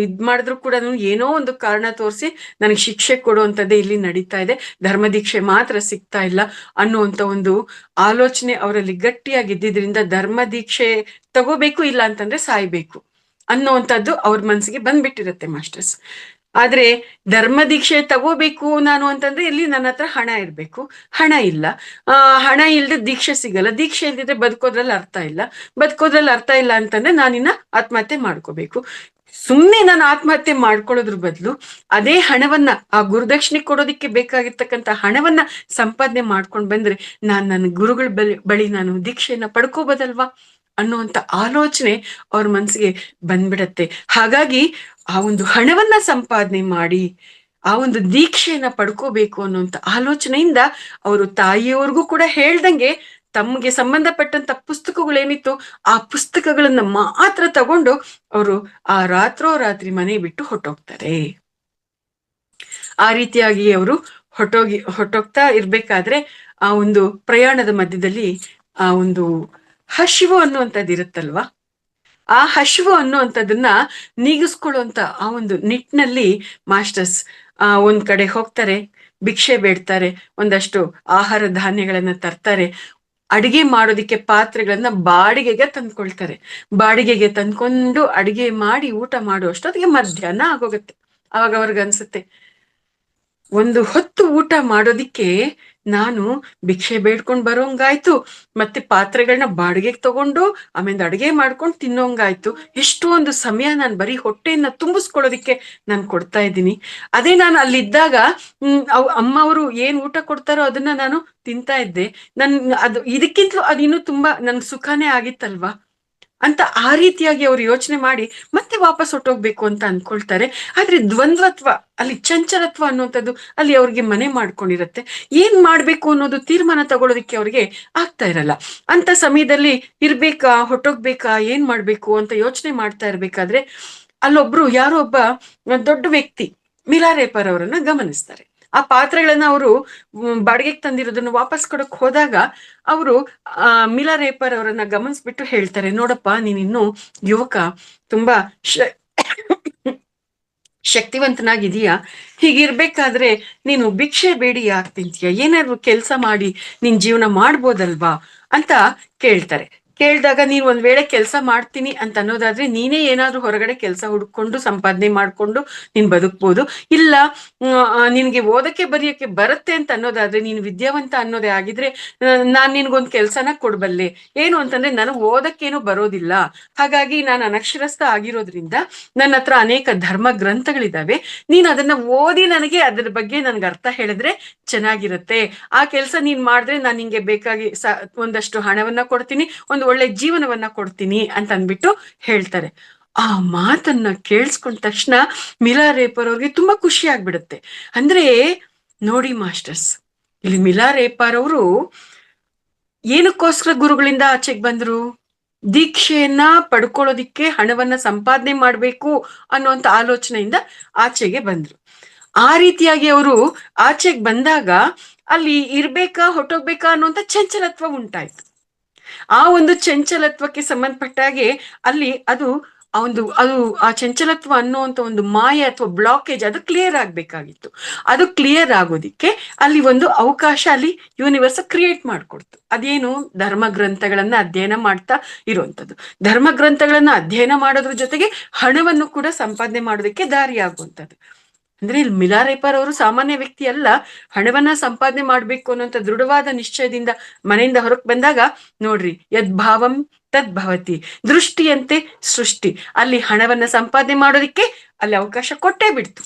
ಇದ್ ಮಾಡಿದ್ರು ಕೂಡ ಏನೋ ಒಂದು ಕಾರಣ ತೋರಿಸಿ ನನಗೆ ಶಿಕ್ಷೆ ಕೊಡುವಂಥದ್ದೇ ಇಲ್ಲಿ ನಡೀತಾ ಇದೆ, ಧರ್ಮದೀಕ್ಷೆ ಮಾತ್ರ ಸಿಗ್ತಾ ಇಲ್ಲ ಅನ್ನುವಂಥ ಒಂದು ಆಲೋಚನೆ ಅವರಲ್ಲಿ ಗಟ್ಟಿಯಾಗಿದ್ದಿದ್ರಿಂದ ಧರ್ಮ ದೀಕ್ಷೆ ತಗೋಬೇಕು, ಇಲ್ಲ ಅಂತಂದ್ರೆ ಸಾಯ್ಬೇಕು ಅನ್ನುವಂಥದ್ದು ಅವ್ರ ಮನಸ್ಸಿಗೆ ಬಂದ್ಬಿಟ್ಟಿರತ್ತೆ ಮಾಸ್ಟರ್ಸ್. ಆದ್ರೆ ಧರ್ಮ ದೀಕ್ಷೆ ತಗೋಬೇಕು ನಾನು ಅಂತಂದ್ರೆ ಇಲ್ಲಿ ನನ್ನ ಹತ್ರ ಹಣ ಇರ್ಬೇಕು. ಹಣ ಇಲ್ಲ. ಹಣ ಇಲ್ದೆ ದೀಕ್ಷೆ ಸಿಗಲ್ಲ. ದೀಕ್ಷೆ ಇಲ್ದಿದ್ರೆ ಬದುಕೋದ್ರಲ್ಲಿ ಅರ್ಥ ಇಲ್ಲ. ಬದುಕೋದ್ರಲ್ಲಿ ಅರ್ಥ ಇಲ್ಲ ಅಂತಂದ್ರೆ ನಾನಿನ್ನ ಆತ್ಮಹತ್ಯೆ ಮಾಡ್ಕೋಬೇಕು. ಸುಮ್ನೆ ನಾನು ಆತ್ಮಹತ್ಯೆ ಮಾಡ್ಕೊಳ್ಳೋದ್ರ ಬದಲು ಅದೇ ಹಣವನ್ನ ಆ ಗುರುದಕ್ಷಿಣೆ ಕೊಡೋದಿಕ್ಕೆ ಬೇಕಾಗಿರ್ತಕ್ಕಂಥ ಹಣವನ್ನ ಸಂಪಾದನೆ ಮಾಡ್ಕೊಂಡ್ ಬಂದ್ರೆ ನನ್ನ ಗುರುಗಳ ಬಳಿ ನಾನು ದೀಕ್ಷೆಯನ್ನ ಪಡ್ಕೋಬೋದಲ್ವಾ ಅನ್ನುವಂತ ಆಲೋಚನೆ ಅವ್ರ ಮನ್ಸಿಗೆ ಬಂದ್ಬಿಡತ್ತೆ. ಹಾಗಾಗಿ ಆ ಒಂದು ಹಣವನ್ನ ಸಂಪಾದನೆ ಮಾಡಿ ಆ ಒಂದು ದೀಕ್ಷೆಯನ್ನ ಪಡ್ಕೋಬೇಕು ಅನ್ನುವಂತ ಆಲೋಚನೆಯಿಂದ ಅವರು ತಾಯಿಯವ್ರಿಗೂ ಕೂಡ ಹೇಳ್ದಂಗೆ ತಮ್ಗೆ ಸಂಬಂಧಪಟ್ಟಂತ ಪುಸ್ತಕಗಳೇನಿತ್ತು ಆ ಪುಸ್ತಕಗಳನ್ನ ಮಾತ್ರ ತಗೊಂಡು ಅವರು ಆ ರಾತ್ರೋರಾತ್ರಿ ಮನೆ ಬಿಟ್ಟು ಹೊಟ್ಟೋಗ್ತಾರೆ. ಆ ರೀತಿಯಾಗಿ ಅವರು ಹೊಟ್ಟೋಗ್ತಾ ಇರ್ಬೇಕಾದ್ರೆ ಆ ಒಂದು ಪ್ರಯಾಣದ ಮಧ್ಯದಲ್ಲಿ ಆ ಒಂದು ಹಸಿವು ಅನ್ನುವಂಥದ್ದು ಇರುತ್ತಲ್ವಾ, ಆ ಹಸಿವು ಅನ್ನುವಂಥದ್ದನ್ನ ನೀಗಿಸ್ಕೊಳ್ಳುವಂತ ಆ ಒಂದು ನಿಟ್ಟಿನಲ್ಲಿ ಮಾಸ್ಟರ್ಸ್ ಒಂದ್ ಕಡೆ ಹೋಗ್ತಾರೆ, ಭಿಕ್ಷೆ ಬೇಡ್ತಾರೆ, ಒಂದಷ್ಟು ಆಹಾರ ಧಾನ್ಯಗಳನ್ನ ತರ್ತಾರೆ, ಅಡಿಗೆ ಮಾಡೋದಿಕ್ಕೆ ಪಾತ್ರೆಗಳನ್ನ ಬಾಡಿಗೆಗೆ ತಂದ್ಕೊಳ್ತಾರೆ. ಬಾಡಿಗೆಗೆ ತಂದ್ಕೊಂಡು ಅಡಿಗೆ ಮಾಡಿ ಊಟ ಮಾಡುವಷ್ಟೊತ್ತಿಗೆ ಮಧ್ಯಾಹ್ನ ಆಗೋಗತ್ತೆ. ಅವಾಗ ಅವ್ರಿಗೆ ಅನ್ಸುತ್ತೆ, ಒಂದು ಹೊತ್ತು ಊಟ ಮಾಡೋದಿಕ್ಕೆ ನಾನು ಭಿಕ್ಷೆ ಬೇಡ್ಕೊಂಡ್ ಬರೋಂಗಾಯ್ತು, ಮತ್ತೆ ಪಾತ್ರೆಗಳನ್ನ ಬಾಡಿಗೆಗೆ ತಗೊಂಡು ಆಮೇಲೆ ಅಡಿಗೆ ಮಾಡ್ಕೊಂಡು ತಿನ್ನೋಂಗಾಯ್ತು. ಎಷ್ಟೊಂದು ಸಮಯ ನಾನು ಬರೀ ಹೊಟ್ಟೆಯನ್ನ ತುಂಬಿಸ್ಕೊಳ್ಳೋದಿಕ್ಕೆ ನಾನು ಕೊಡ್ತಾ ಇದ್ದೀನಿ. ಅದೇ ನಾನು ಅಲ್ಲಿದ್ದಾಗ ಅಮ್ಮ ಅವರು ಏನ್ ಊಟ ಕೊಡ್ತಾರೋ ಅದನ್ನ ನಾನು ತಿಂತಾ ಇದ್ದೆ. ಅದು ಇದಕ್ಕಿಂತಲೂ ಅದು ಇನ್ನೂ ತುಂಬಾ ನನ್ಗೆ ಸುಖನೇ ಆಗಿತ್ತಲ್ವಾ ಅಂತ ಆ ರೀತಿಯಾಗಿ ಅವ್ರು ಯೋಚನೆ ಮಾಡಿ ಮತ್ತೆ ವಾಪಸ್ ಹೊಟ್ಟೋಗ್ಬೇಕು ಅಂತ ಅನ್ಕೊಳ್ತಾರೆ. ಆದ್ರೆ ದ್ವಂದ್ವತ್ವ, ಅಲ್ಲಿ ಚಂಚಲತ್ವ ಅನ್ನುವಂಥದ್ದು ಅಲ್ಲಿ ಅವ್ರಿಗೆ ಮನೆ ಮಾಡ್ಕೊಂಡಿರತ್ತೆ. ಏನ್ ಮಾಡ್ಬೇಕು ಅನ್ನೋದು ತೀರ್ಮಾನ ತಗೊಳ್ಳೋದಿಕ್ಕೆ ಅವ್ರಿಗೆ ಆಗ್ತಾ ಇರಲ್ಲ. ಅಂತ ಸಮಯದಲ್ಲಿ ಇರ್ಬೇಕಾ ಹೊಟ್ಟೋಗ್ಬೇಕಾ ಏನ್ ಮಾಡ್ಬೇಕು ಅಂತ ಯೋಚನೆ ಮಾಡ್ತಾ ಇರ್ಬೇಕಾದ್ರೆ ಅಲ್ಲೊಬ್ರು ಯಾರೋ ಒಬ್ಬ ದೊಡ್ಡ ವ್ಯಕ್ತಿ ಮಿಲಾರೇಪರ್ ಅವರನ್ನ ಗಮನಿಸ್ತಾರೆ. ಆ ಪಾತ್ರೆಗಳನ್ನ ಅವರು ಬಾಡಿಗೆಗೆ ತಂದಿರೋದನ್ನ ವಾಪಸ್ ಕೊಡಕ್ ಹೋದಾಗ ಅವರು ಮಿಲಾರೇಪರ್ ಅವರನ್ನ ಗಮನಿಸ್ಬಿಟ್ಟು ಹೇಳ್ತಾರೆ, ನೋಡಪ್ಪ ನೀನಿನ್ನು ಯುವಕ, ತುಂಬಾ ಶಕ್ತಿವಂತನಾಗಿದೀಯಾ, ಹೀಗಿರ್ಬೇಕಾದ್ರೆ ನೀನು ಭಿಕ್ಷೆ ಬೇಡಿ ಯಾಕೆ ತಿಂತೀಯ, ಏನಾದ್ರು ಕೆಲಸ ಮಾಡಿ ನಿನ್ ಜೀವನ ಮಾಡ್ಬೋದಲ್ವಾ ಅಂತ ಕೇಳ್ತಾರೆ. ಕೇಳಿದಾಗ ನೀನ್ ಒಂದ್ ವೇಳೆ ಕೆಲಸ ಮಾಡ್ತೀನಿ ಅಂತ ಅನ್ನೋದಾದ್ರೆ ನೀನೇ ಏನಾದ್ರೂ ಹೊರಗಡೆ ಕೆಲಸ ಹುಡ್ಕೊಂಡು ಸಂಪಾದನೆ ಮಾಡ್ಕೊಂಡು ನೀನ್ ಬದುಕ್ಬೋದು. ಇಲ್ಲ ನಿನ್ಗೆ ಓದಕ್ಕೆ ಬರೆಯಕ್ಕೆ ಬರುತ್ತೆ ಅಂತ ಅನ್ನೋದಾದ್ರೆ, ನೀನು ವಿದ್ಯಾವಂತ ಅನ್ನೋದೇ ಆಗಿದ್ರೆ ನಾನ್ ನಿನ್ಗೊಂದ್ ಕೆಲ್ಸನ ಕೊಡ್ಬಲ್ಲೆ. ಏನು ಅಂತಂದ್ರೆ ನನಗ್ ಓದಕ್ಕೇನು ಬರೋದಿಲ್ಲ, ಹಾಗಾಗಿ ನಾನು ಅನಕ್ಷರಸ್ಥ ಆಗಿರೋದ್ರಿಂದ ನನ್ನ ಹತ್ರ ಅನೇಕ ಧರ್ಮ ಗ್ರಂಥಗಳಿದಾವೆ, ನೀನ್ ಅದನ್ನ ಓದಿ ನನಗೆ ಅದ್ರ ಬಗ್ಗೆ ನನ್ಗೆ ಅರ್ಥ ಹೇಳಿದ್ರೆ ಚೆನ್ನಾಗಿರುತ್ತೆ. ಆ ಕೆಲ್ಸ ನೀನ್ ಮಾಡಿದ್ರೆ ನಾನು ನಿಂಗೆ ಬೇಕಾಗಿ ಒಂದಷ್ಟು ಹಣವನ್ನ ಕೊಡ್ತೀನಿ, ಒಂದು ಒಳ್ಳೆ ಜೀವನವನ್ನ ಕೊಡ್ತೀನಿ ಅಂತ ಅಂದ್ಬಿಟ್ಟು ಹೇಳ್ತಾರೆ. ಆ ಮಾತನ್ನ ಕೇಳಿಸ್ಕೊಂಡ ತಕ್ಷಣ ಮಿಲಾರೇಪರ್ ಅವ್ರಿಗೆ ತುಂಬಾ ಖುಷಿ ಆಗ್ಬಿಡುತ್ತೆ. ಅಂದ್ರೆ ನೋಡಿ ಮಾಸ್ಟರ್ಸ್, ಇಲ್ಲಿ ಮಿಲಾರೇಪರ್ ಅವರು ಏನಕ್ಕೋಸ್ಕರ ಗುರುಗಳಿಂದ ಆಚೆಗೆ ಬಂದ್ರು? ದೀಕ್ಷೆಯನ್ನ ಪಡ್ಕೊಳ್ಳೋದಿಕ್ಕೆ ಹಣವನ್ನ ಸಂಪಾದನೆ ಮಾಡ್ಬೇಕು ಅನ್ನುವಂತ ಆಲೋಚನೆಯಿಂದ ಆಚೆಗೆ ಬಂದ್ರು. ಆ ರೀತಿಯಾಗಿ ಅವರು ಆಚೆಗೆ ಬಂದಾಗ ಅಲ್ಲಿ ಇರ್ಬೇಕಾ ಹೊಟ್ಟೋಗ್ಬೇಕಾ ಅನ್ನುವಂತ ಚಂಚಲತ್ವ ಉಂಟಾಯ್ತು. ಆ ಒಂದು ಚಂಚಲತ್ವಕ್ಕೆ ಸಂಬಂಧಪಟ್ಟಾಗೆ ಅಲ್ಲಿ ಅದು ಆ ಚಂಚಲತ್ವ ಅನ್ನುವಂತ ಒಂದು ಮಾಯೆ ಅಥವಾ ಬ್ಲಾಕೇಜ್ ಅದು ಕ್ಲಿಯರ್ ಆಗ್ಬೇಕಾಗಿತ್ತು. ಅದು ಕ್ಲಿಯರ್ ಆಗೋದಿಕ್ಕೆ ಅಲ್ಲಿ ಒಂದು ಅವಕಾಶ ಅಲ್ಲಿ ಯೂನಿವರ್ಸ್ ಕ್ರಿಯೇಟ್ ಮಾಡ್ಕೊಡ್ತು. ಅದೇನು? ಧರ್ಮ ಗ್ರಂಥಗಳನ್ನ ಅಧ್ಯಯನ ಮಾಡ್ತಾ ಇರುವಂತದ್ದು. ಧರ್ಮ ಗ್ರಂಥಗಳನ್ನ ಅಧ್ಯಯನ ಮಾಡೋದ್ರ ಜೊತೆಗೆ ಹಣವನ್ನು ಕೂಡ ಸಂಪಾದನೆ ಮಾಡೋದಕ್ಕೆ ದಾರಿ ಆಗುವಂಥದ್ದು. ಅಂದ್ರೆ ಇಲ್ಲಿ ಮಿಲಾರೇಪರ್ ಅವರು ಸಾಮಾನ್ಯ ವ್ಯಕ್ತಿ ಅಲ್ಲ. ಹಣವನ್ನ ಸಂಪಾದನೆ ಮಾಡ್ಬೇಕು ಅನ್ನೋಂಥ ದೃಢವಾದ ನಿಶ್ಚಯದಿಂದ ಮನೆಯಿಂದ ಹೊರಗೆ ಬಂದಾಗ ನೋಡ್ರಿ, ಯದ್ಭಾವಂ ತದ್ಭವತಿ, ದೃಷ್ಟಿಯಂತೆ ಸೃಷ್ಟಿ. ಅಲ್ಲಿ ಹಣವನ್ನ ಸಂಪಾದನೆ ಮಾಡೋದಿಕ್ಕೆ ಅಲ್ಲಿ ಅವಕಾಶ ಕೊಟ್ಟೇ ಬಿಡ್ತು.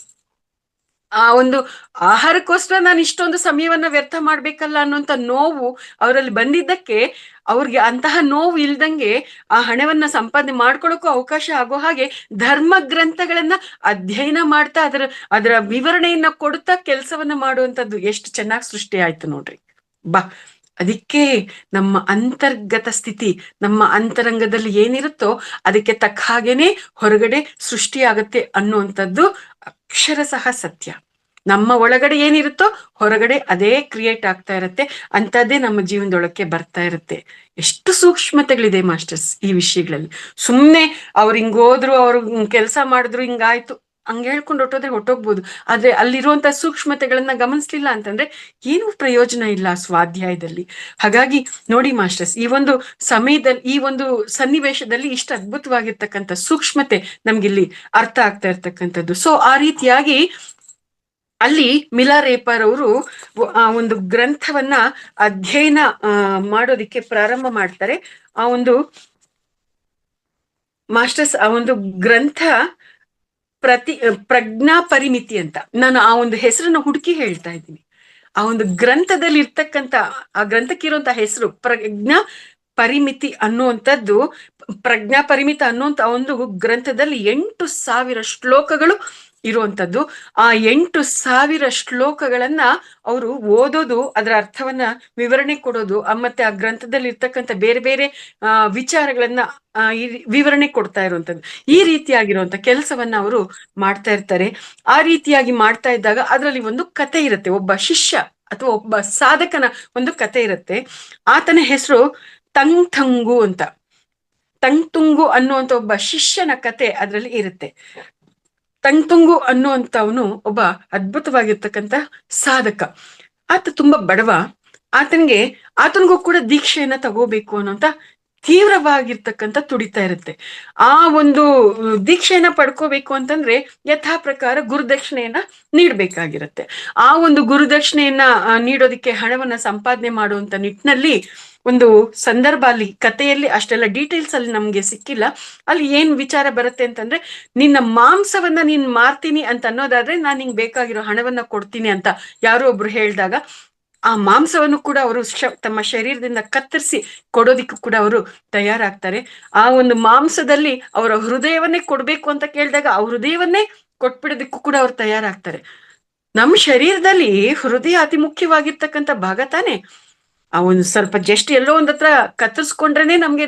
ಆ ಒಂದು ಆಹಾರಕ್ಕೋಸ್ಕರ ನಾನು ಇಷ್ಟೊಂದು ಸಮಯವನ್ನ ವ್ಯರ್ಥ ಮಾಡ್ಬೇಕಲ್ಲ ಅನ್ನುವಂತ ನೋವು ಅವರಲ್ಲಿ ಬಂದಿದ್ದಕ್ಕೆ ಅವ್ರಿಗೆ ಅಂತಹ ನೋವು ಇಲ್ದಂಗೆ ಆ ಹಣವನ್ನ ಸಂಪಾದನೆ ಮಾಡ್ಕೊಳ್ಳೋಕ್ಕೂ ಅವಕಾಶ ಆಗೋ ಹಾಗೆ ಧರ್ಮ ಗ್ರಂಥಗಳನ್ನ ಅಧ್ಯಯನ ಮಾಡ್ತಾ ಅದರ ವಿವರಣೆಯನ್ನ ಕೊಡ್ತಾ ಕೆಲಸವನ್ನ ಮಾಡುವಂತದ್ದು ಎಷ್ಟು ಚೆನ್ನಾಗಿ ಸೃಷ್ಟಿ ಆಯ್ತು ನೋಡ್ರಿ. ಅದಕ್ಕೆ ನಮ್ಮ ಅಂತರ್ಗತ ಸ್ಥಿತಿ, ನಮ್ಮ ಅಂತರಂಗದಲ್ಲಿ ಏನಿರುತ್ತೋ ಅದಕ್ಕೆ ತಕ್ಕ ಹಾಗೇನೆ ಹೊರಗಡೆ ಸೃಷ್ಟಿಯಾಗತ್ತೆ ಅನ್ನುವಂಥದ್ದು ಅಕ್ಷರಶಃ ಸತ್ಯ. ನಮ್ಮ ಒಳಗಡೆ ಏನಿರುತ್ತೋ ಹೊರಗಡೆ ಅದೇ ಕ್ರಿಯೇಟ್ ಆಗ್ತಾ ಇರತ್ತೆ, ಅಂತದ್ದೇ ನಮ್ಮ ಜೀವನದೊಳಕ್ಕೆ ಬರ್ತಾ ಇರುತ್ತೆ. ಎಷ್ಟು ಸೂಕ್ಷ್ಮತೆಗಳಿದೆ ಮಾಸ್ಟರ್ಸ್ ಈ ವಿಷಯಗಳಲ್ಲಿ. ಸುಮ್ನೆ ಅವ್ರು ಹಿಂಗೋದ್ರು, ಅವ್ರು ಕೆಲಸ ಮಾಡಿದ್ರು, ಹಿಂಗಾಯ್ತು ಹಂಗ ಹೇಳ್ಕೊಂಡು ಹೊಟ್ಟೋಗ್ಬೋದು. ಆದ್ರೆ ಅಲ್ಲಿರುವಂತ ಸೂಕ್ಷ್ಮತೆಗಳನ್ನ ಗಮನಿಸ್ಲಿಲ್ಲ ಅಂತಂದ್ರೆ ಏನು ಪ್ರಯೋಜನ ಇಲ್ಲ ಸ್ವಾಧ್ಯಾಯದಲ್ಲಿ. ಹಾಗಾಗಿ ನೋಡಿ ಮಾಸ್ಟರ್ಸ್, ಈ ಒಂದು ಸಮಯದಲ್ಲಿ, ಈ ಒಂದು ಸನ್ನಿವೇಶದಲ್ಲಿ ಇಷ್ಟು ಅದ್ಭುತವಾಗಿರ್ತಕ್ಕಂಥ ಸೂಕ್ಷ್ಮತೆ ನಮ್ಗಿಲ್ಲಿ ಅರ್ಥ ಆಗ್ತಾ ಇರ್ತಕ್ಕಂಥದ್ದು. ಸೊ ಆ ರೀತಿಯಾಗಿ ಅಲ್ಲಿ ಮಿಲಾರೇಪರ್ ಅವರು ಆ ಒಂದು ಗ್ರಂಥವನ್ನ ಅಧ್ಯಯನ ಮಾಡೋದಿಕ್ಕೆ ಪ್ರಾರಂಭ ಮಾಡ್ತಾರೆ. ಆ ಒಂದು ಮಾಸ್ಟರ್ಸ್, ಆ ಒಂದು ಗ್ರಂಥ ಪ್ರಜ್ಞಾ ಪರಿಮಿತಿ ಅಂತ, ನಾನು ಆ ಒಂದು ಹೆಸರನ್ನ ಹುಡುಕಿ ಹೇಳ್ತಾ ಇದ್ದೀನಿ. ಆ ಒಂದು ಗ್ರಂಥದಲ್ಲಿ ಇರ್ತಕ್ಕಂಥ, ಆ ಗ್ರಂಥಕ್ಕಿರುವಂತ ಹೆಸರು ಪ್ರಜ್ಞಾ ಪರಿಮಿತಿ ಅನ್ನುವಂಥದ್ದು. ಪ್ರಜ್ಞಾ ಪರಿಮಿತ ಅನ್ನುವಂತ ಒಂದು ಗ್ರಂಥದಲ್ಲಿ 8,000 ಶ್ಲೋಕಗಳು ಇರುವಂತದ್ದು. ಆ 8,000 ಶ್ಲೋಕಗಳನ್ನ ಅವರು ಓದೋದು, ಅದರ ಅರ್ಥವನ್ನ ವಿವರಣೆ ಕೊಡೋದು, ಮತ್ತೆ ಆ ಗ್ರಂಥದಲ್ಲಿ ಇರ್ತಕ್ಕಂಥ ಬೇರೆ ಬೇರೆ ವಿಚಾರಗಳನ್ನ ವಿವರಣೆ ಕೊಡ್ತಾ ಇರುವಂತದ್ದು, ಈ ರೀತಿಯಾಗಿರುವಂತ ಕೆಲಸವನ್ನ ಅವರು ಮಾಡ್ತಾ ಇರ್ತಾರೆ. ಆ ರೀತಿಯಾಗಿ ಮಾಡ್ತಾ ಇದ್ದಾಗ ಅದರಲ್ಲಿ ಒಂದು ಕತೆ ಇರುತ್ತೆ, ಒಬ್ಬ ಶಿಷ್ಯ ಅಥವಾ ಒಬ್ಬ ಸಾಧಕನ ಒಂದು ಕತೆ ಇರುತ್ತೆ. ಆತನ ಹೆಸರು ತಂಗ್ತಂಗು ಅಂತ. ತಂಗ್ತುಂಗು ಅನ್ನುವಂತ ಒಬ್ಬ ಶಿಷ್ಯನ ಕತೆ ಅದರಲ್ಲಿ ಇರುತ್ತೆ. ತಂಗ್ತುಂಗು ಅನ್ನುವಂಥವನು ಒಬ್ಬ ಅದ್ಭುತವಾಗಿರ್ತಕ್ಕಂಥ ಸಾಧಕ. ಆತ ತುಂಬಾ ಬಡವ. ಆತನಿಗೂ ಕೂಡ ದೀಕ್ಷೆಯನ್ನ ತಗೋಬೇಕು ಅನ್ನೋಂತ ತೀವ್ರವಾಗಿರ್ತಕ್ಕಂಥ ತುಡಿತಾ ಇರುತ್ತೆ. ಆ ಒಂದು ದೀಕ್ಷೆಯನ್ನ ಪಡ್ಕೋಬೇಕು ಅಂತಂದ್ರೆ ಯಥಾ ಪ್ರಕಾರ ಗುರುದಕ್ಷಿಣೆಯನ್ನ ನೀಡ್ಬೇಕಾಗಿರುತ್ತೆ. ಆ ಒಂದು ಗುರುದಕ್ಷಿಣೆಯನ್ನ ನೀಡೋದಿಕ್ಕೆ ಹಣವನ್ನ ಸಂಪಾದನೆ ಮಾಡುವಂತ ನಿಟ್ಟಿನಲ್ಲಿ ಒಂದು ಸಂದರ್ಭ, ಅಲ್ಲಿ ಕಥೆಯಲ್ಲಿ ಅಷ್ಟೆಲ್ಲ ಡೀಟೇಲ್ಸ್ ಅಲ್ಲಿ ನಮ್ಗೆ ಸಿಕ್ಕಿಲ್ಲ. ಅಲ್ಲಿ ಏನ್ ವಿಚಾರ ಬರುತ್ತೆ ಅಂತಂದ್ರೆ, ನಿನ್ನ ಮಾಂಸವನ್ನ ನೀನ್ ಮಾರ್ತೀನಿ ಅಂತ ಅನ್ನೋದಾದ್ರೆ ನಾನು ನಿಂಗೆ ಬೇಕಾಗಿರೋ ಹಣವನ್ನ ಕೊಡ್ತೀನಿ ಅಂತ ಯಾರೋ ಒಬ್ರು ಹೇಳಿದಾಗ, ಆ ಮಾಂಸವನ್ನು ಕೂಡ ಅವರು ತಮ್ಮ ಶರೀರದಿಂದ ಕತ್ತರಿಸಿ ಕೊಡೋದಿಕ್ಕೂ ಕೂಡ ಅವರು ತಯಾರಾಗ್ತಾರೆ. ಆ ಒಂದು ಮಾಂಸದಲ್ಲಿ ಅವರ ಹೃದಯವನ್ನೇ ಕೊಡ್ಬೇಕು ಅಂತ ಕೇಳಿದಾಗ ಆ ಹೃದಯವನ್ನೇ ಕೊಟ್ಬಿಡೋದಿಕ್ಕೂ ಕೂಡ ಅವ್ರು ತಯಾರಾಗ್ತಾರೆ. ನಮ್ಮ ಶರೀರದಲ್ಲಿ ಹೃದಯ ಅತಿ ಮುಖ್ಯವಾಗಿರ್ತಕ್ಕಂಥ ಭಾಗ ತಾನೆ. ಆ ಒಂದು ಸ್ವಲ್ಪ ಜಸ್ಟ್ ಎಲ್ಲೋ ಒಂದತ್ರ ಕತ್ತರಿಸ್ಕೊಂಡ್ರೇನೆ ನಮ್ಗೆ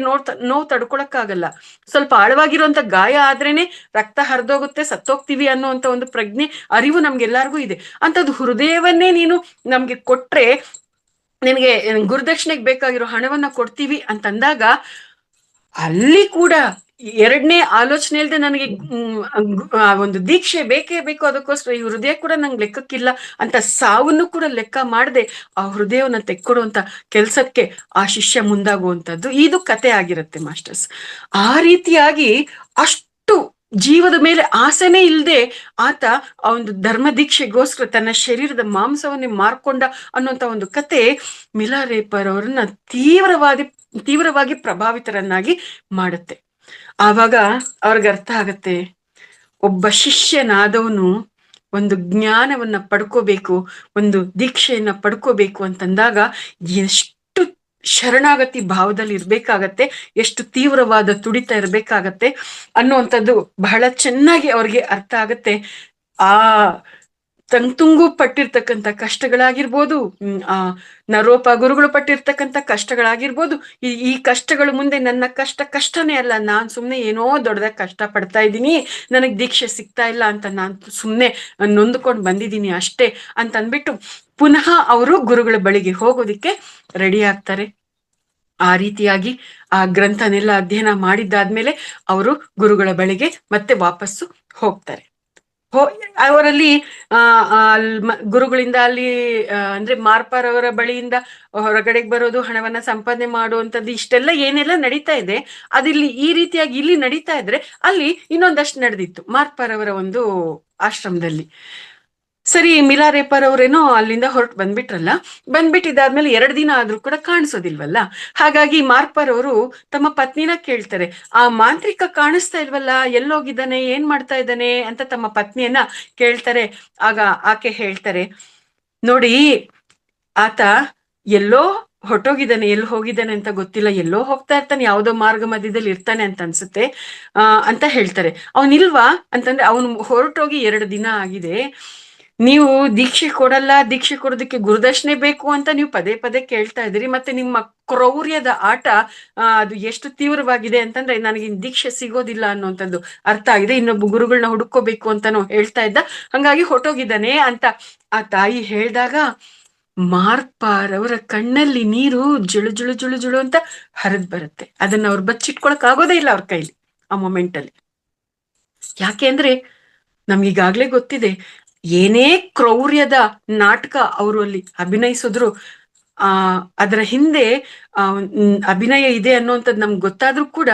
ನೋವು ತಡ್ಕೊಳಕ್ಕಾಗಲ್ಲ. ಸ್ವಲ್ಪ ಆಳವಾಗಿರುವಂತ ಗಾಯ ಆದ್ರೇನೆ ರಕ್ತ ಹರಿದೋಗುತ್ತೆ, ಸತ್ತೋಗ್ತೀವಿ ಅನ್ನುವಂತ ಒಂದು ಪ್ರಜ್ಞೆ, ಅರಿವು ನಮ್ಗೆಲ್ಲಾರ್ಗೂ ಇದೆ. ಅಂತದ್ದು ಹೃದಯವನ್ನೇ ನೀನು ನಮ್ಗೆ ಕೊಟ್ರೆ ನಿನಗೆ ಗುರುದಕ್ಷಿಣೆಗೆ ಬೇಕಾಗಿರೋ ಹಣವನ್ನ ಕೊಡ್ತೀವಿ ಅಂತಂದಾಗ, ಅಲ್ಲಿ ಕೂಡ ಎರಡನೇ ಆಲೋಚನೆ ಇಲ್ಲದೆ ನನಗೆ ಒಂದು ದೀಕ್ಷೆ ಬೇಕೇ ಬೇಕು, ಅದಕ್ಕೋಸ್ಕರ ಈ ಹೃದಯ ಕೂಡ ನಂಗೆ ಲೆಕ್ಕಕ್ಕಿಲ್ಲ ಅಂತ ಸಾವನ್ನು ಕೂಡ ಲೆಕ್ಕ ಮಾಡದೆ ಆ ಹೃದಯವನ್ನ ತೆಕ್ಕೊಡುವಂತ ಕೆಲ್ಸಕ್ಕೆ ಆ ಶಿಷ್ಯ ಮುಂದಾಗುವಂಥದ್ದು ಇದು ಕತೆ ಆಗಿರುತ್ತೆ ಮಾಸ್ಟರ್ಸ್. ಆ ರೀತಿಯಾಗಿ ಅಷ್ಟು ಜೀವದ ಮೇಲೆ ಆಸೆನೇ ಇಲ್ಲದೆ ಆತ ಆ ಒಂದು ಧರ್ಮ ದೀಕ್ಷೆಗೋಸ್ಕರ ತನ್ನ ಶರೀರದ ಮಾಂಸವನ್ನೇ ಮಾರ್ಕೊಂಡ ಅನ್ನುವಂತ ಒಂದು ಕತೆ ಮಿಲಾರೇಪರ್ ಅವರನ್ನ ತೀವ್ರವಾಗಿ ಪ್ರಭಾವಿತರನ್ನಾಗಿ ಮಾಡುತ್ತೆ. ಆವಾಗ ಅವ್ರಿಗೆ ಅರ್ಥ ಆಗತ್ತೆ, ಒಬ್ಬ ಶಿಷ್ಯನಾದವನು ಒಂದು ಜ್ಞಾನವನ್ನ ಪಡ್ಕೋಬೇಕು, ಒಂದು ದೀಕ್ಷೆಯನ್ನ ಪಡ್ಕೋಬೇಕು ಅಂತಂದಾಗ ಎಷ್ಟು ಶರಣಾಗತಿ ಭಾವದಲ್ಲಿ ಇರ್ಬೇಕಾಗತ್ತೆ, ಎಷ್ಟು ತೀವ್ರವಾದ ತುಡಿತ ಇರ್ಬೇಕಾಗತ್ತೆ ಅನ್ನುವಂಥದ್ದು ಬಹಳ ಚೆನ್ನಾಗಿ ಅವ್ರಿಗೆ ಅರ್ಥ ಆಗತ್ತೆ. ಆ ತಂಗ್ತುಂಗು ಪಟ್ಟಿರ್ತಕ್ಕಂಥ ಕಷ್ಟಗಳಾಗಿರ್ಬೋದು, ಆ ನರೋಪ ಗುರುಗಳು ಪಟ್ಟಿರ್ತಕ್ಕಂಥ ಕಷ್ಟಗಳಾಗಿರ್ಬೋದು, ಈ ಕಷ್ಟಗಳು ಮುಂದೆ ನನ್ನ ಕಷ್ಟನೇ ಅಲ್ಲ, ನಾನ್ ಸುಮ್ನೆ ಏನೋ ದೊಡ್ಡದಾಗಿ ಕಷ್ಟ ಪಡ್ತಾ ಇದ್ದೀನಿ, ನನಗ್ ದೀಕ್ಷೆ ಸಿಗ್ತಾ ಇಲ್ಲ ಅಂತ ನಾನ್ ಸುಮ್ನೆ ನೊಂದ್ಕೊಂಡು ಬಂದಿದ್ದೀನಿ ಅಷ್ಟೇ ಅಂತ ಅಂದ್ಬಿಟ್ಟು ಪುನಃ ಅವರು ಗುರುಗಳ ಬಳಿಗೆ ಹೋಗೋದಿಕ್ಕೆ ರೆಡಿ ಆಗ್ತಾರೆ. ಆ ರೀತಿಯಾಗಿ ಆ ಗ್ರಂಥನೆಲ್ಲ ಅಧ್ಯಯನ ಮಾಡಿದ್ದಾದ್ಮೇಲೆ ಅವರು ಗುರುಗಳ ಬಳಿಗೆ ಮತ್ತೆ ವಾಪಸ್ಸು ಹೋಗ್ತಾರೆ. ಅವರಲ್ಲಿ ಗುರುಗಳಿಂದ ಅಲ್ಲಿ ಅಂದ್ರೆ ಮಾರ್ಪಾರ್ ಅವರ ಬಳಿಯಿಂದ ಹೊರಗಡೆಗೆ ಬರೋದು, ಹಣವನ್ನ ಸಂಪಾದನೆ ಮಾಡುವಂಥದ್ದು, ಇಷ್ಟೆಲ್ಲ ಏನೆಲ್ಲ ನಡೀತಾ ಇದೆ ಅದಿಲ್ಲಿ ಈ ರೀತಿಯಾಗಿ ಇಲ್ಲಿ ನಡೀತಾ ಇದ್ರೆ ಅಲ್ಲಿ ಇನ್ನೊಂದಷ್ಟು ನಡೆದಿತ್ತು ಮಾರ್ಪಾರ್ ಅವರ ಒಂದು ಆಶ್ರಮದಲ್ಲಿ. ಸರಿ, ಮಿಲಾರೇಪರ್ ಅವರೇನೋ ಅಲ್ಲಿಂದ ಹೊರಟು ಬಂದ್ಬಿಟ್ಟಿದ್ದಾದ್ಮೇಲೆ 2 ದಿನ ಆದ್ರೂ ಕೂಡ ಕಾಣಿಸೋದಿಲ್ವಲ್ಲ. ಹಾಗಾಗಿ ಮಾರ್ಪರ್ ಅವರು ತಮ್ಮ ಪತ್ನಿನ ಕೇಳ್ತಾರೆ, ಆ ಮಾಂತ್ರಿಕ ಕಾಣಿಸ್ತಾ ಇಲ್ವಲ್ಲ, ಎಲ್ಲೋಗಿದ್ದಾನೆ, ಏನ್ ಮಾಡ್ತಾ ಇದ್ದಾನೆ ಅಂತ ತಮ್ಮ ಪತ್ನಿಯನ್ನ ಕೇಳ್ತಾರೆ. ಆಗ ಆಕೆ ಹೇಳ್ತಾರೆ, ನೋಡಿ ಆತ ಎಲ್ಲೋ ಹೊಟ್ಟೋಗಿದ್ದಾನೆ, ಎಲ್ಲಿ ಹೋಗಿದ್ದಾನೆ ಅಂತ ಗೊತ್ತಿಲ್ಲ, ಎಲ್ಲೋ ಹೋಗ್ತಾ ಇರ್ತಾನೆ, ಯಾವುದೋ ಮಾರ್ಗ ಮಧ್ಯದಲ್ಲಿ ಇರ್ತಾನೆ ಅಂತ ಅನ್ಸುತ್ತೆ ಅಂತ ಹೇಳ್ತಾರೆ. ಅವನಿಲ್ವಾ ಅಂತಂದ್ರೆ, ಅವನು ಹೊರಟೋಗಿ 2 ದಿನ ಆಗಿದೆ, ನೀವು ದೀಕ್ಷೆ ಕೊಡಲ್ಲ, ದೀಕ್ಷೆ ಕೊಡೋದಕ್ಕೆ ಗುರುದಕ್ಷಿಣೆ ಬೇಕು ಅಂತ ನೀವು ಪದೇ ಪದೇ ಕೇಳ್ತಾ ಇದ್ದೀರಿ, ಮತ್ತೆ ನಿಮ್ಮ ಕ್ರೌರ್ಯದ ಆಟ ಅದು ಎಷ್ಟು ತೀವ್ರವಾಗಿದೆ ಅಂತಂದ್ರೆ ನನಗೆ ದೀಕ್ಷೆ ಸಿಗೋದಿಲ್ಲ ಅನ್ನುವಂಥದ್ದು ಅರ್ಥ ಆಗಿದೆ, ಇನ್ನೊಬ್ಬ ಗುರುಗಳನ್ನ ಹುಡುಕೋಬೇಕು ಅಂತಾನು ಹೇಳ್ತಾ ಇದ್ದ, ಹಂಗಾಗಿ ಹೊಟ್ಟೋಗಿದ್ದಾನೆ ಅಂತ ಆ ತಾಯಿ ಹೇಳಿದಾಗ ಮಾರ್ಪಾರ್ ಅವರ ಕಣ್ಣಲ್ಲಿ ನೀರು ಜುಳು ಜುಳು ಜುಳು ಜುಳು ಅಂತ ಹರಿದ್ ಬರುತ್ತೆ. ಅದನ್ನ ಅವ್ರು ಬಚ್ಚಿಟ್ಕೊಳಕ್ ಆಗೋದೇ ಇಲ್ಲ ಅವ್ರ ಕೈಲಿ ಆ ಮೊಮೆಂಟ್ ಅಲ್ಲಿ. ಯಾಕೆ ಅಂದ್ರೆ ನಮ್ಗೀಗಾಗ್ಲೇ ಗೊತ್ತಿದೆ, ಏನೇ ಕ್ರೌರ್ಯದ ನಾಟಕ ಅವರು ಅಲ್ಲಿ ಅಭಿನಯಿಸಿದ್ರು ಅದರ ಹಿಂದೆ ಅಭಿನಯ ಇದೆ ಅನ್ನುವಂಥದ್ದು ನಮ್ಗೆ ಗೊತ್ತಾದ್ರೂ ಕೂಡ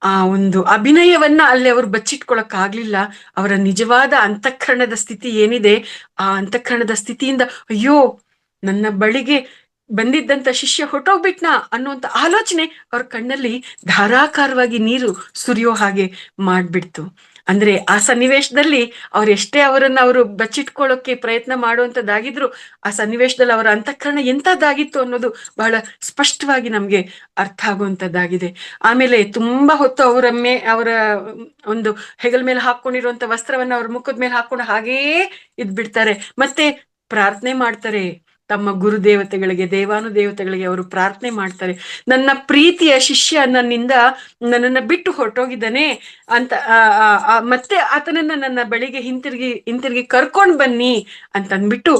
ಆ ಒಂದು ಅಭಿನಯವನ್ನ ಅಲ್ಲಿ ಅವರು ಬಚ್ಚಿಟ್ಕೊಳಕ್ ಆಗ್ಲಿಲ್ಲ. ಅವರ ನಿಜವಾದ ಅಂತಃಕರಣದ ಸ್ಥಿತಿ ಏನಿದೆ, ಆ ಅಂತಃಕರಣದ ಸ್ಥಿತಿಯಿಂದ ಅಯ್ಯೋ ನನ್ನ ಬಳಿಗೆ ಬಂದಿದ್ದಂತ ಶಿಷ್ಯ ಹೊಟ್ಟೋಗ್ಬಿಟ್ನಾ ಅನ್ನುವಂತ ಆಲೋಚನೆ ಅವ್ರ ಕಣ್ಣಲ್ಲಿ ಧಾರಾಕಾರವಾಗಿ ನೀರು ಸುರಿಯೋ ಹಾಗೆ ಮಾಡ್ಬಿಡ್ತು. ಅಂದ್ರೆ ಆ ಸನ್ನಿವೇಶದಲ್ಲಿ ಎಷ್ಟೇ ಅವರನ್ನ ಅವರು ಬಚ್ಚಿಟ್ಕೊಳ್ಳೋಕೆ ಪ್ರಯತ್ನ ಮಾಡುವಂತದ್ದಾಗಿದ್ರು, ಆ ಸನ್ನಿವೇಶದಲ್ಲಿ ಅವರ ಅಂತಃಕರಣ ಎಂತದ್ದಾಗಿತ್ತು ಅನ್ನೋದು ಬಹಳ ಸ್ಪಷ್ಟವಾಗಿ ನಮ್ಗೆ ಅರ್ಥ ಆಗುವಂತದ್ದಾಗಿದೆ. ಆಮೇಲೆ ತುಂಬಾ ಹೊತ್ತು ಅವರ ಒಂದು ಹೆಗಲ ಮೇಲೆ ಹಾಕೊಂಡಿರುವಂತ ವಸ್ತ್ರವನ್ನ ಅವ್ರ ಮುಖದ ಮೇಲೆ ಹಾಕೊಂಡು ಹಾಗೇ ಇದ್ಬಿಡ್ತಾರೆ. ಮತ್ತೆ ಪ್ರಾರ್ಥನೆ ಮಾಡ್ತಾರೆ, ತಮ್ಮ ಗುರು ದೇವತೆಗಳಿಗೆ, ದೇವಾನುದೇವತೆಗಳಿಗೆ ಅವರು ಪ್ರಾರ್ಥನೆ ಮಾಡ್ತಾರೆ, ನನ್ನ ಪ್ರೀತಿಯ ಶಿಷ್ಯ ನನ್ನನ್ನ ಬಿಟ್ಟು ಹೊರಟೋಗಿದ್ದಾನೆ ಅಂತ, ಮತ್ತೆ ಆತನನ್ನ ನನ್ನ ಬಳಿಗೆ ಹಿಂತಿರುಗಿ ಕರ್ಕೊಂಡ್ ಬನ್ನಿ ಅಂತ ಅಂದ್ಬಿಟ್ಟು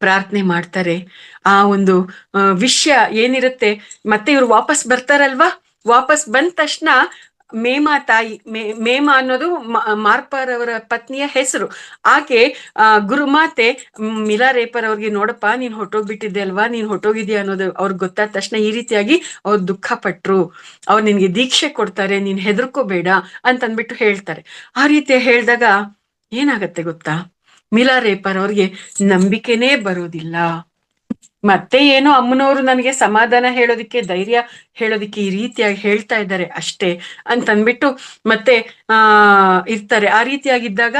ಪ್ರಾರ್ಥನೆ ಮಾಡ್ತಾರೆ. ಆ ಒಂದು ವಿಷಯ ಏನಿರುತ್ತೆ, ಮತ್ತೆ ಇವ್ರು ವಾಪಸ್ ಬರ್ತಾರಲ್ವಾ, ವಾಪಸ್ ಬಂದ ತಕ್ಷಣ ಮೇಮಾ ತಾಯಿ, ಮೇಮಾ ಅನ್ನೋದು ಮಾರ್ಪಾರ್ ಅವರ ಪತ್ನಿಯ ಹೆಸರು. ಆಕೆ ಗುರುಮಾತೆ ಮಿಲಾರೇಪರ್ ಅವ್ರಿಗೆ, ನೋಡಪ್ಪ ನೀನ್ ಹೊಟ್ಟೋಗ್ಬಿಟ್ಟಿದ್ದೆ ಅಲ್ವಾ, ನೀನ್ ಹೊಟ್ಟೋಗಿದ್ಯಾ ಅನ್ನೋದು ಅವ್ರಿಗೆ ಗೊತ್ತಾದ ತಕ್ಷಣ ಈ ರೀತಿಯಾಗಿ ಅವ್ರು ದುಃಖ ಪಟ್ರು, ಅವ್ರು ನಿನ್ಗೆ ದೀಕ್ಷೆ ಕೊಡ್ತಾರೆ, ನೀನ್ ಹೆದರ್ಕೋಬೇಡ ಅಂತ ಅಂದ್ಬಿಟ್ಟು ಹೇಳ್ತಾರೆ. ಆ ರೀತಿ ಹೇಳಿದಾಗ ಏನಾಗತ್ತೆ ಗೊತ್ತಾ, ಮಿಲಾರೇಪರ್ ಅವ್ರಿಗೆ ನಂಬಿಕೆನೇ ಬರೋದಿಲ್ಲ. ಮತ್ತೆ ಏನೋ ಅಮ್ಮನವರು ನನಗೆ ಸಮಾಧಾನ ಹೇಳೋದಿಕ್ಕೆ, ಧೈರ್ಯ ಹೇಳೋದಿಕ್ಕೆ ಈ ರೀತಿಯಾಗಿ ಹೇಳ್ತಾ ಇದ್ದಾರೆ ಅಷ್ಟೇ ಅಂತ ಅಂದ್ಬಿಟ್ಟು ಮತ್ತೆ ಇರ್ತಾರೆ. ಆ ರೀತಿಯಾಗಿದ್ದಾಗ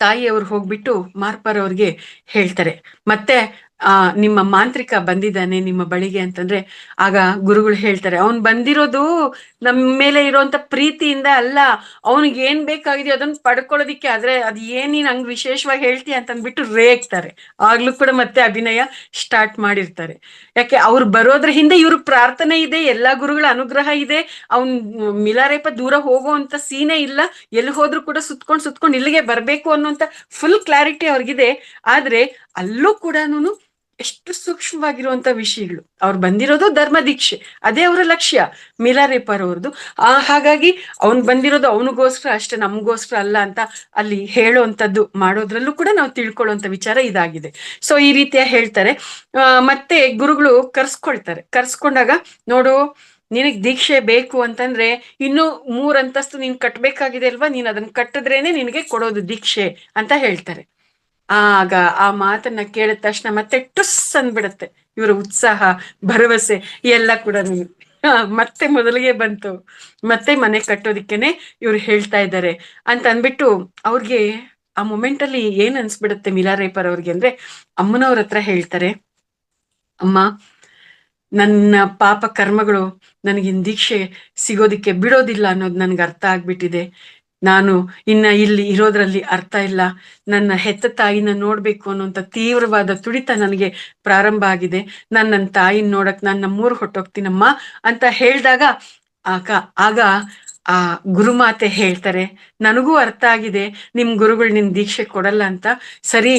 ತಾಯಿಯವರು ಹೋಗ್ಬಿಟ್ಟು ಮಾರ್ಪಾರ್ ಅವ್ರಿಗೆ ಹೇಳ್ತಾರೆ, ಮತ್ತೆ ನಿಮ್ಮ ಮಾಂತ್ರಿಕ ಬಂದಿದ್ದಾನೆ ನಿಮ್ಮ ಬಳಿಗೆ ಅಂತಂದ್ರೆ, ಆಗ ಗುರುಗಳು ಹೇಳ್ತಾರೆ, ಅವನ್ ಬಂದಿರೋದು ನಮ್ಮ ಮೇಲೆ ಇರೋಂತ ಪ್ರೀತಿಯಿಂದ ಅಲ್ಲ, ಅವನಿಗೆ ಏನ್ ಬೇಕಾಗಿದೆಯೋ ಅದನ್ನ ಪಡ್ಕೊಳ್ಳೋದಿಕ್ಕೆ, ಆದ್ರೆ ಅದ್ ಏನ್ ನೀನ್ ಹಂಗ್ ವಿಶೇಷವಾಗಿ ಹೇಳ್ತೀಯ ಅಂತ ಅಂದ್ಬಿಟ್ಟು ರೇಗ್ತಾರೆ. ಆಗ್ಲೂ ಕೂಡ ಮತ್ತೆ ಅಭಿನಯ ಸ್ಟಾರ್ಟ್ ಮಾಡಿರ್ತಾರೆ. ಯಾಕೆ, ಅವ್ರು ಬರೋದ್ರ ಹಿಂದೆ ಇವ್ರ ಪ್ರಾರ್ಥನೆ ಇದೆ, ಎಲ್ಲಾ ಗುರುಗಳ ಅನುಗ್ರಹ ಇದೆ, ಅವ್ನ್ ಮಿಲಾರೇಪ ದೂರ ಹೋಗುವಂತ ಸೀನೇ ಇಲ್ಲ, ಎಲ್ಲಿ ಹೋದ್ರು ಕೂಡ ಸುತ್ಕೊಂಡ್ ಇಲ್ಲಿಗೆ ಬರ್ಬೇಕು ಅನ್ನೋಂತ ಫುಲ್ ಕ್ಲಾರಿಟಿ ಅವ್ರಿಗಿದೆ. ಆದ್ರೆ ಅಲ್ಲೂ ಕೂಡ ಎಷ್ಟು ಸೂಕ್ಷ್ಮವಾಗಿರುವಂತ ವಿಷಯಗಳು. ಅವ್ರು ಬಂದಿರೋದು ಧರ್ಮ ದೀಕ್ಷೆ, ಅದೇ ಅವರ ಲಕ್ಷ್ಯ ಮಿಲಾರೇಪರ್ ಅವ್ರದ್ದು. ಹಾಗಾಗಿ ಅವನ್ ಬಂದಿರೋದು ಅವನಿಗೋಸ್ಕರ ಅಷ್ಟೇ, ನಮಗೋಸ್ಕರ ಅಲ್ಲ ಅಂತ ಅಲ್ಲಿ ಹೇಳುವಂಥದ್ದು ಮಾಡೋದ್ರಲ್ಲೂ ಕೂಡ ನಾವು ತಿಳ್ಕೊಳ್ಳುವಂತ ವಿಚಾರ ಇದಾಗಿದೆ. ಸೊ ಈ ರೀತಿಯ ಹೇಳ್ತಾರೆ. ಮತ್ತೆ ಗುರುಗಳು ಕರ್ಸ್ಕೊಂಡಾಗ, ನೋಡು ನಿನಗ್ ದೀಕ್ಷೆ ಬೇಕು ಅಂತಂದ್ರೆ ಇನ್ನು 3 ಅಂತಸ್ತು ನೀನ್ ಕಟ್ಬೇಕಾಗಿದೆ ಅಲ್ವಾ, ನೀನ್ ಅದನ್ನ ಕಟ್ಟಿದ್ರೇನೆ ನಿನಗೆ ಕೊಡೋದು ದೀಕ್ಷೆ ಅಂತ ಹೇಳ್ತಾರೆ. ಆಗ ಆ ಮಾತನ್ನ ಕೇಳಿದ ತಕ್ಷಣ ಮತ್ತೆ ಟುಸ್ ಅಂದ್ಬಿಡತ್ತೆ ಇವರ ಉತ್ಸಾಹ, ಭರವಸೆ ಎಲ್ಲ ಕೂಡ ಮತ್ತೆ ಮೊದಲಿಗೆ ಬಂತು. ಮತ್ತೆ ಮನೆ ಕಟ್ಟೋದಿಕ್ಕೇನೆ ಇವ್ರು ಹೇಳ್ತಾ ಇದ್ದಾರೆ ಅಂತ ಅಂದ್ಬಿಟ್ಟು ಅವ್ರಿಗೆ ಆ ಮೊಮೆಂಟ್ ಅಲ್ಲಿ ಏನ್ ಅನ್ಸ್ಬಿಡತ್ತೆ ಮಿಲಾರೇಪರ್ ಅವ್ರಿಗೆ ಅಂದ್ರೆ, ಅಮ್ಮನವ್ರ ಹತ್ರ ಹೇಳ್ತಾರೆ, ಅಮ್ಮ ನನ್ನ ಪಾಪ ಕರ್ಮಗಳು ನನಗಿನ್ ದೀಕ್ಷೆ ಸಿಗೋದಿಕ್ಕೆ ಬಿಡೋದಿಲ್ಲ ಅನ್ನೋದು ನನ್ಗೆ ಅರ್ಥ ಆಗ್ಬಿಟ್ಟಿದೆ. ನಾನು ಇನ್ನ ಇಲ್ಲಿ ಇರೋದ್ರಲ್ಲಿ ಅರ್ಥ ಇಲ್ಲ, ನನ್ನ ಹೆತ್ತ ತಾಯಿನ ನೋಡ್ಬೇಕು ಅನ್ನೋಂಥ ತೀವ್ರವಾದ ತುಡಿತ ನನಗೆ ಪ್ರಾರಂಭ ಆಗಿದೆ, ನನ್ನ ತಾಯಿನ ನೋಡಕ್ ನಾನು ನಮ್ಮೂರ್ ಹೊಟ್ಟೋಗ್ತೀನಮ್ಮ ಅಂತ ಹೇಳಿದಾಗ ಆಗ ಆ ಗುರುಮಾತೆ ಹೇಳ್ತಾರೆ, ನನಗೂ ಅರ್ಥ ಆಗಿದೆ ನಿಮ್ ಗುರುಗಳು ನಿನ್ ದೀಕ್ಷೆ ಕೊಡಲ್ಲ ಅಂತ, ಸರಿ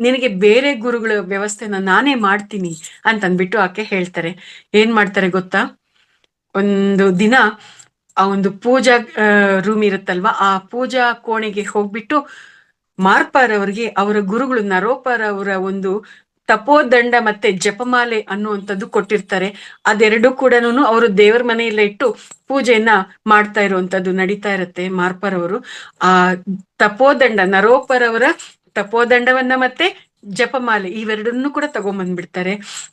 ನಿನಗೆ ಬೇರೆ ಗುರುಗಳ ವ್ಯವಸ್ಥೆನ ನಾನೇ ಮಾಡ್ತೀನಿ ಅಂತ ಅಂದ್ಬಿಟ್ಟು ಆಕೆ ಹೇಳ್ತಾರೆ. ಏನ್ ಮಾಡ್ತಾರೆ ಗೊತ್ತಾ, ಒಂದು ದಿನ ಆ ಒಂದು ಪೂಜಾ ರೂಮ್ ಇರುತ್ತಲ್ವಾ, ಆ ಪೂಜಾ ಕೋಣೆಗೆ ಹೋಗ್ಬಿಟ್ಟು ಮಾರ್ಪಾರ್ ಅವರಿಗೆ ಅವರ ಗುರುಗಳು ನರೋಪಾರ್ ಅವರ ಒಂದು ತಪೋದಂಡ ಮತ್ತೆ ಜಪಮಾಲೆ ಅನ್ನುವಂಥದ್ದು ಕೊಟ್ಟಿರ್ತಾರೆ. ಅದೆರಡೂ ಕೂಡ ಅವರು ದೇವರ ಮನೆಯಲ್ಲೇ ಇಟ್ಟು ಪೂಜೆಯನ್ನ ಮಾಡ್ತಾ ಇರುವಂತದ್ದು ನಡೀತಾ ಇರತ್ತೆ. ಮಾರ್ಪಾರ್ ಅವರು ಆ ತಪೋದಂಡ, ನರೋಪಾರ್ ಅವರ ತಪೋದಂಡವನ್ನ ಮತ್ತೆ ಜಪಮಾಲೆ ಇವೆರಡನ್ನು ಕೂಡ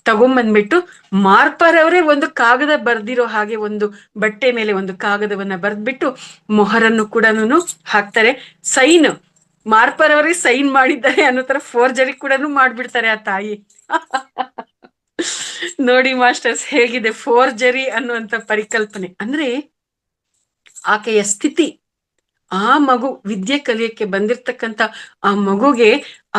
ತಗೊಂಬಂದ್ಬಿಟ್ಟು ಮಾರ್ಪಾರ್ ಅವರೇ ಒಂದು ಕಾಗದ ಬರ್ದಿರೋ ಹಾಗೆ ಒಂದು ಬಟ್ಟೆ ಮೇಲೆ ಒಂದು ಕಾಗದವನ್ನ ಬರ್ದ್ಬಿಟ್ಟು ಮೊಹರನ್ನು ಕೂಡ ಹಾಕ್ತಾರೆ. ಸೈನ್ ಮಾರ್ಪಾರ್ ಅವರೇ ಸೈನ್ ಮಾಡಿದ್ದಾರೆ ಅನ್ನೋ ತರ ಫೋರ್ಜರಿ ಕೂಡ ಮಾಡ್ಬಿಡ್ತಾರೆ ಆ ತಾಯಿ. ನೋಡಿ ಮಾಸ್ಟರ್ಸ್, ಹೇಗಿದೆ ಫೋರ್ಜರಿ ಅನ್ನುವಂತ ಪರಿಕಲ್ಪನೆ. ಅಂದ್ರೆ ಆಕೆಯ ಸ್ಥಿತಿ, ಆ ಮಗು ವಿದ್ಯೆ ಕಲಿಯಕ್ಕೆ ಬಂದಿರ್ತಕ್ಕಂಥ ಆ ಮಗುಗೆ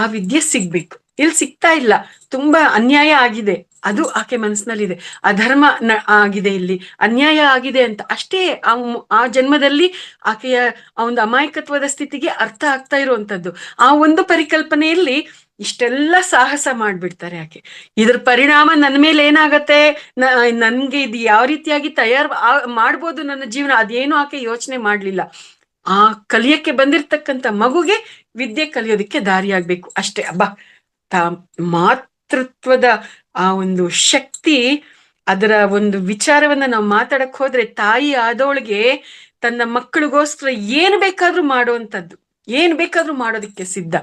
ಆ ವಿದ್ಯೆ ಸಿಗ್ಬೇಕು, ಇಲ್ಲಿ ಸಿಗ್ತಾ ಇಲ್ಲ, ತುಂಬಾ ಅನ್ಯಾಯ ಆಗಿದೆ, ಅದು ಆಕೆ ಮನಸ್ಸಿನಲ್ಲಿದೆ. ಅಧರ್ಮ ಆಗಿದೆ, ಇಲ್ಲಿ ಅನ್ಯಾಯ ಆಗಿದೆ ಅಂತ ಅಷ್ಟೇ ಆ ಜನ್ಮದಲ್ಲಿ ಆಕೆಯ ಆ ಒಂದು ಅಮಾಯಕತ್ವದ ಸ್ಥಿತಿಗೆ ಅರ್ಥ ಆಗ್ತಾ ಇರುವಂತದ್ದು. ಆ ಒಂದು ಪರಿಕಲ್ಪನೆಯಲ್ಲಿ ಇಷ್ಟೆಲ್ಲ ಸಾಹಸ ಮಾಡ್ಬಿಡ್ತಾರೆ ಆಕೆ. ಇದ್ರ ಪರಿಣಾಮ ನನ್ನ ಮೇಲೆ ಏನಾಗತ್ತೆ, ನನ್ಗೆ ಇದು ಯಾವ ರೀತಿಯಾಗಿ ಮಾಡ್ಬೋದು ನನ್ನ ಜೀವನ, ಅದೇನು ಆಕೆ ಯೋಚನೆ ಮಾಡ್ಲಿಲ್ಲ. ಆ ಕಲಿಯಕ್ಕೆ ಬಂದಿರ್ತಕ್ಕಂಥ ಮಗುಗೆ ವಿದ್ಯೆ ಕಲಿಯೋದಕ್ಕೆ ದಾರಿಯಾಗ್ಬೇಕು ಅಷ್ಟೇ. ಅಬ್ಬಾ, ತಾ ಮಾತೃತ್ವದ ಆ ಒಂದು ಶಕ್ತಿ, ಅದರ ಒಂದು ವಿಚಾರವನ್ನ ನಾವು ಮಾತಾಡಕ್ ಹೋದ್ರೆ, ತಾಯಿ ಆದವಳಿಗೆ ತನ್ನ ಮಕ್ಕಳಿಗೋಸ್ಕರ ಏನು ಬೇಕಾದ್ರೂ ಮಾಡುವಂಥದ್ದು, ಏನ್ ಬೇಕಾದ್ರೂ ಮಾಡೋದಕ್ಕೆ ಸಿದ್ಧ.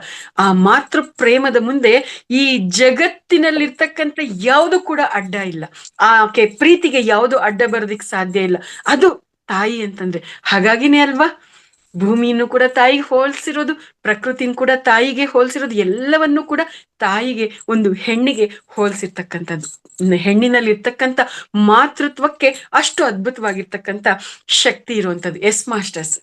ಆ ಮಾತೃ ಪ್ರೇಮದ ಮುಂದೆ ಈ ಜಗತ್ತಿನಲ್ಲಿರ್ತಕ್ಕಂಥ ಯಾವುದು ಕೂಡ ಅಡ್ಡ ಇಲ್ಲ. ಆಕೆ ಪ್ರೀತಿಗೆ ಯಾವುದು ಅಡ್ಡ ಬರೋದಿಕ್ ಸಾಧ್ಯ ಇಲ್ಲ. ಅದು ತಾಯಿ ಅಂತಂದ್ರೆ. ಹಾಗಾಗಿನೇ ಅಲ್ವಾ ಭೂಮಿಯನ್ನು ಕೂಡ ತಾಯಿಗೆ ಹೋಲ್ಸಿರೋದು, ಪ್ರಕೃತಿನ ಕೂಡ ತಾಯಿಗೆ ಹೋಲ್ಸಿರೋದು, ಎಲ್ಲವನ್ನೂ ಕೂಡ ತಾಯಿಗೆ, ಒಂದು ಹೆಣ್ಣಿಗೆ ಹೋಲ್ಸಿರ್ತಕ್ಕಂಥದ್ದು. ಹೆಣ್ಣಿನಲ್ಲಿ ಇರ್ತಕ್ಕಂಥ ಮಾತೃತ್ವಕ್ಕೆ ಅಷ್ಟು ಅದ್ಭುತವಾಗಿರ್ತಕ್ಕಂಥ ಶಕ್ತಿ ಇರುವಂಥದ್ದು. S masters.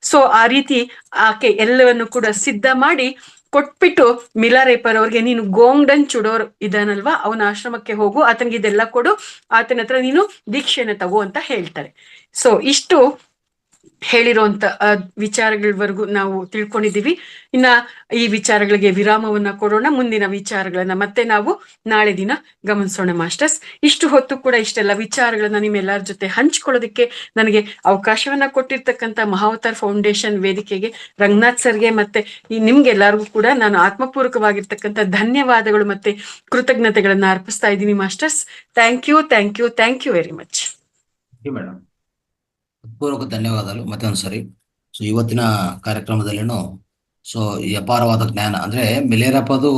ಸೊ ಆ ರೀತಿ ಆಕೆ ಎಲ್ಲವನ್ನು ಕೂಡ ಸಿದ್ಧ ಮಾಡಿ ಕೊಟ್ಬಿಟ್ಟು, ಮಿಲಾರೇಪರ್ ಅವ್ರಿಗೆ, ನೀನು ಗೋಂಗ್ಡನ್ ಚುಡೋರ್ ಇದಾನಲ್ವಾ, ಅವನ ಆಶ್ರಮಕ್ಕೆ ಹೋಗು, ಆತನಿಗೆ ಇದೆಲ್ಲ ಕೊಡು, ಆತನ ಹತ್ರ ನೀನು ದೀಕ್ಷೆನ ತಗೋ ಅಂತ ಹೇಳ್ತಾರೆ. ಸೊ ಇಷ್ಟು ಹೇಳಿರುವಂತ ವಿಚಾರಗಳವರೆಗೂ ನಾವು ತಿಳ್ಕೊಂಡಿದೀವಿ. ಇನ್ನ ಈ ವಿಚಾರಗಳಿಗೆ ವಿರಾಮವನ್ನ ಕೊಡೋಣ. ಮುಂದಿನ ವಿಚಾರಗಳನ್ನ ಮತ್ತೆ ನಾವು ನಾಳೆ ದಿನ ಗಮನಿಸೋಣ ಮಾಸ್ಟರ್ಸ್. ಇಷ್ಟು ಹೊತ್ತು ಕೂಡ ಇಷ್ಟೆಲ್ಲ ವಿಚಾರಗಳನ್ನ ನಿಮ್ಮೆಲ್ಲರ ಜೊತೆ ಹಂಚ್ಕೊಳ್ಳೋದಕ್ಕೆ ನನಗೆ ಅವಕಾಶವನ್ನ ಕೊಟ್ಟಿರ್ತಕ್ಕಂಥ ಮಹಾವತಾರ್ ಫೌಂಡೇಶನ್ ವೇದಿಕೆಗೆ, ರಂಗನಾಥ್ ಸರ್ಗೆ ಮತ್ತೆ ನಿಮ್ಗೆಲ್ಲರಿಗೂ ಕೂಡ ನಾನು ಆತ್ಮಪೂರ್ವಕವಾಗಿರ್ತಕ್ಕಂಥ ಧನ್ಯವಾದಗಳು ಮತ್ತೆ ಕೃತಜ್ಞತೆಗಳನ್ನ ಅರ್ಪಿಸ್ತಾ ಇದ್ದೀನಿ masters. Thank you, thank you, thank you very much. Madam, ಪೂರ್ವಕ ಧನ್ಯವಾದಗಳು ಮತ್ತೊಂದ್ಸರಿ. ಸೊ ಇವತ್ತಿನ ಕಾರ್ಯಕ್ರಮದಲ್ಲಿನೂ ಸೊ ಈ ಅಪಾರವಾದ ಜ್ಞಾನ ಅಂದ್ರೆ ಮಿಲೇರಪ್ಪದು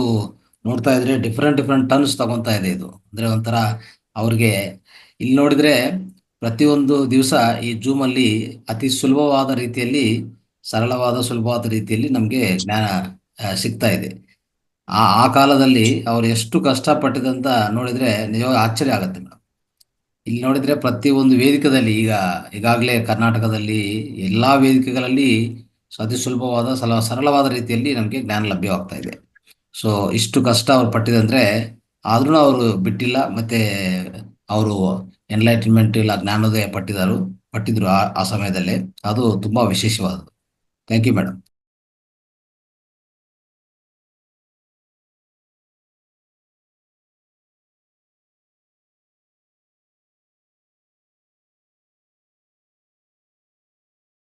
ನೋಡ್ತಾ ಇದ್ರೆ ಡಿಫ್ರೆಂಟ್ ಟರ್ನ್ಸ್ ತಗೊಂತಾ ಇದೆ. ಇದು ಅಂದ್ರೆ ಒಂಥರ ಅವ್ರಿಗೆ ಇಲ್ಲಿ ನೋಡಿದ್ರೆ ಪ್ರತಿಯೊಂದು ದಿವಸ ಈ ಜೂಮ್ ಅಲ್ಲಿ ಅತಿ ಸುಲಭವಾದ ರೀತಿಯಲ್ಲಿ, ಸುಲಭವಾದ ರೀತಿಯಲ್ಲಿ ನಮ್ಗೆ ಜ್ಞಾನ ಸಿಗ್ತಾ ಇದೆ. ಆ ಕಾಲದಲ್ಲಿ ಅವ್ರು ಎಷ್ಟು ಕಷ್ಟಪಟ್ಟಿದಂತ ನೋಡಿದ್ರೆ ನಿಜವಾಗಿ ಆಶ್ಚರ್ಯ ಆಗತ್ತೆ ಮೇಡಮ್. ಇಲ್ಲಿ ನೋಡಿದ್ರೆ ಪ್ರತಿಯೊಂದು ವೇದಿಕೆಯಲ್ಲಿ ಈಗಾಗಲೇ ಕರ್ನಾಟಕದಲ್ಲಿ ಎಲ್ಲಾ ವೇದಿಕೆಗಳಲ್ಲಿ ಅತಿ ಸುಲಭವಾದ ಸರಳವಾದ ರೀತಿಯಲ್ಲಿ ನಮಗೆ ಜ್ಞಾನ ಲಭ್ಯವಾಗ್ತಾ ಇದೆ. ಸೊ ಇಷ್ಟು ಕಷ್ಟ ಅವ್ರು ಪಟ್ಟಿದಂದ್ರೆ ಆದ್ರೂ ಅವರು ಬಿಟ್ಟಿಲ್ಲ, ಮತ್ತೆ ಅವರು ಎನ್ಲೈಟನ್ಮೆಂಟ್ ಇಲ್ಲ ಜ್ಞಾನೋದಯ ಪಟ್ಟಿದ್ರು ಆ ಸಮಯದಲ್ಲಿ. ಅದು ತುಂಬಾ ವಿಶೇಷವಾದದ್ದು. Thank you madam.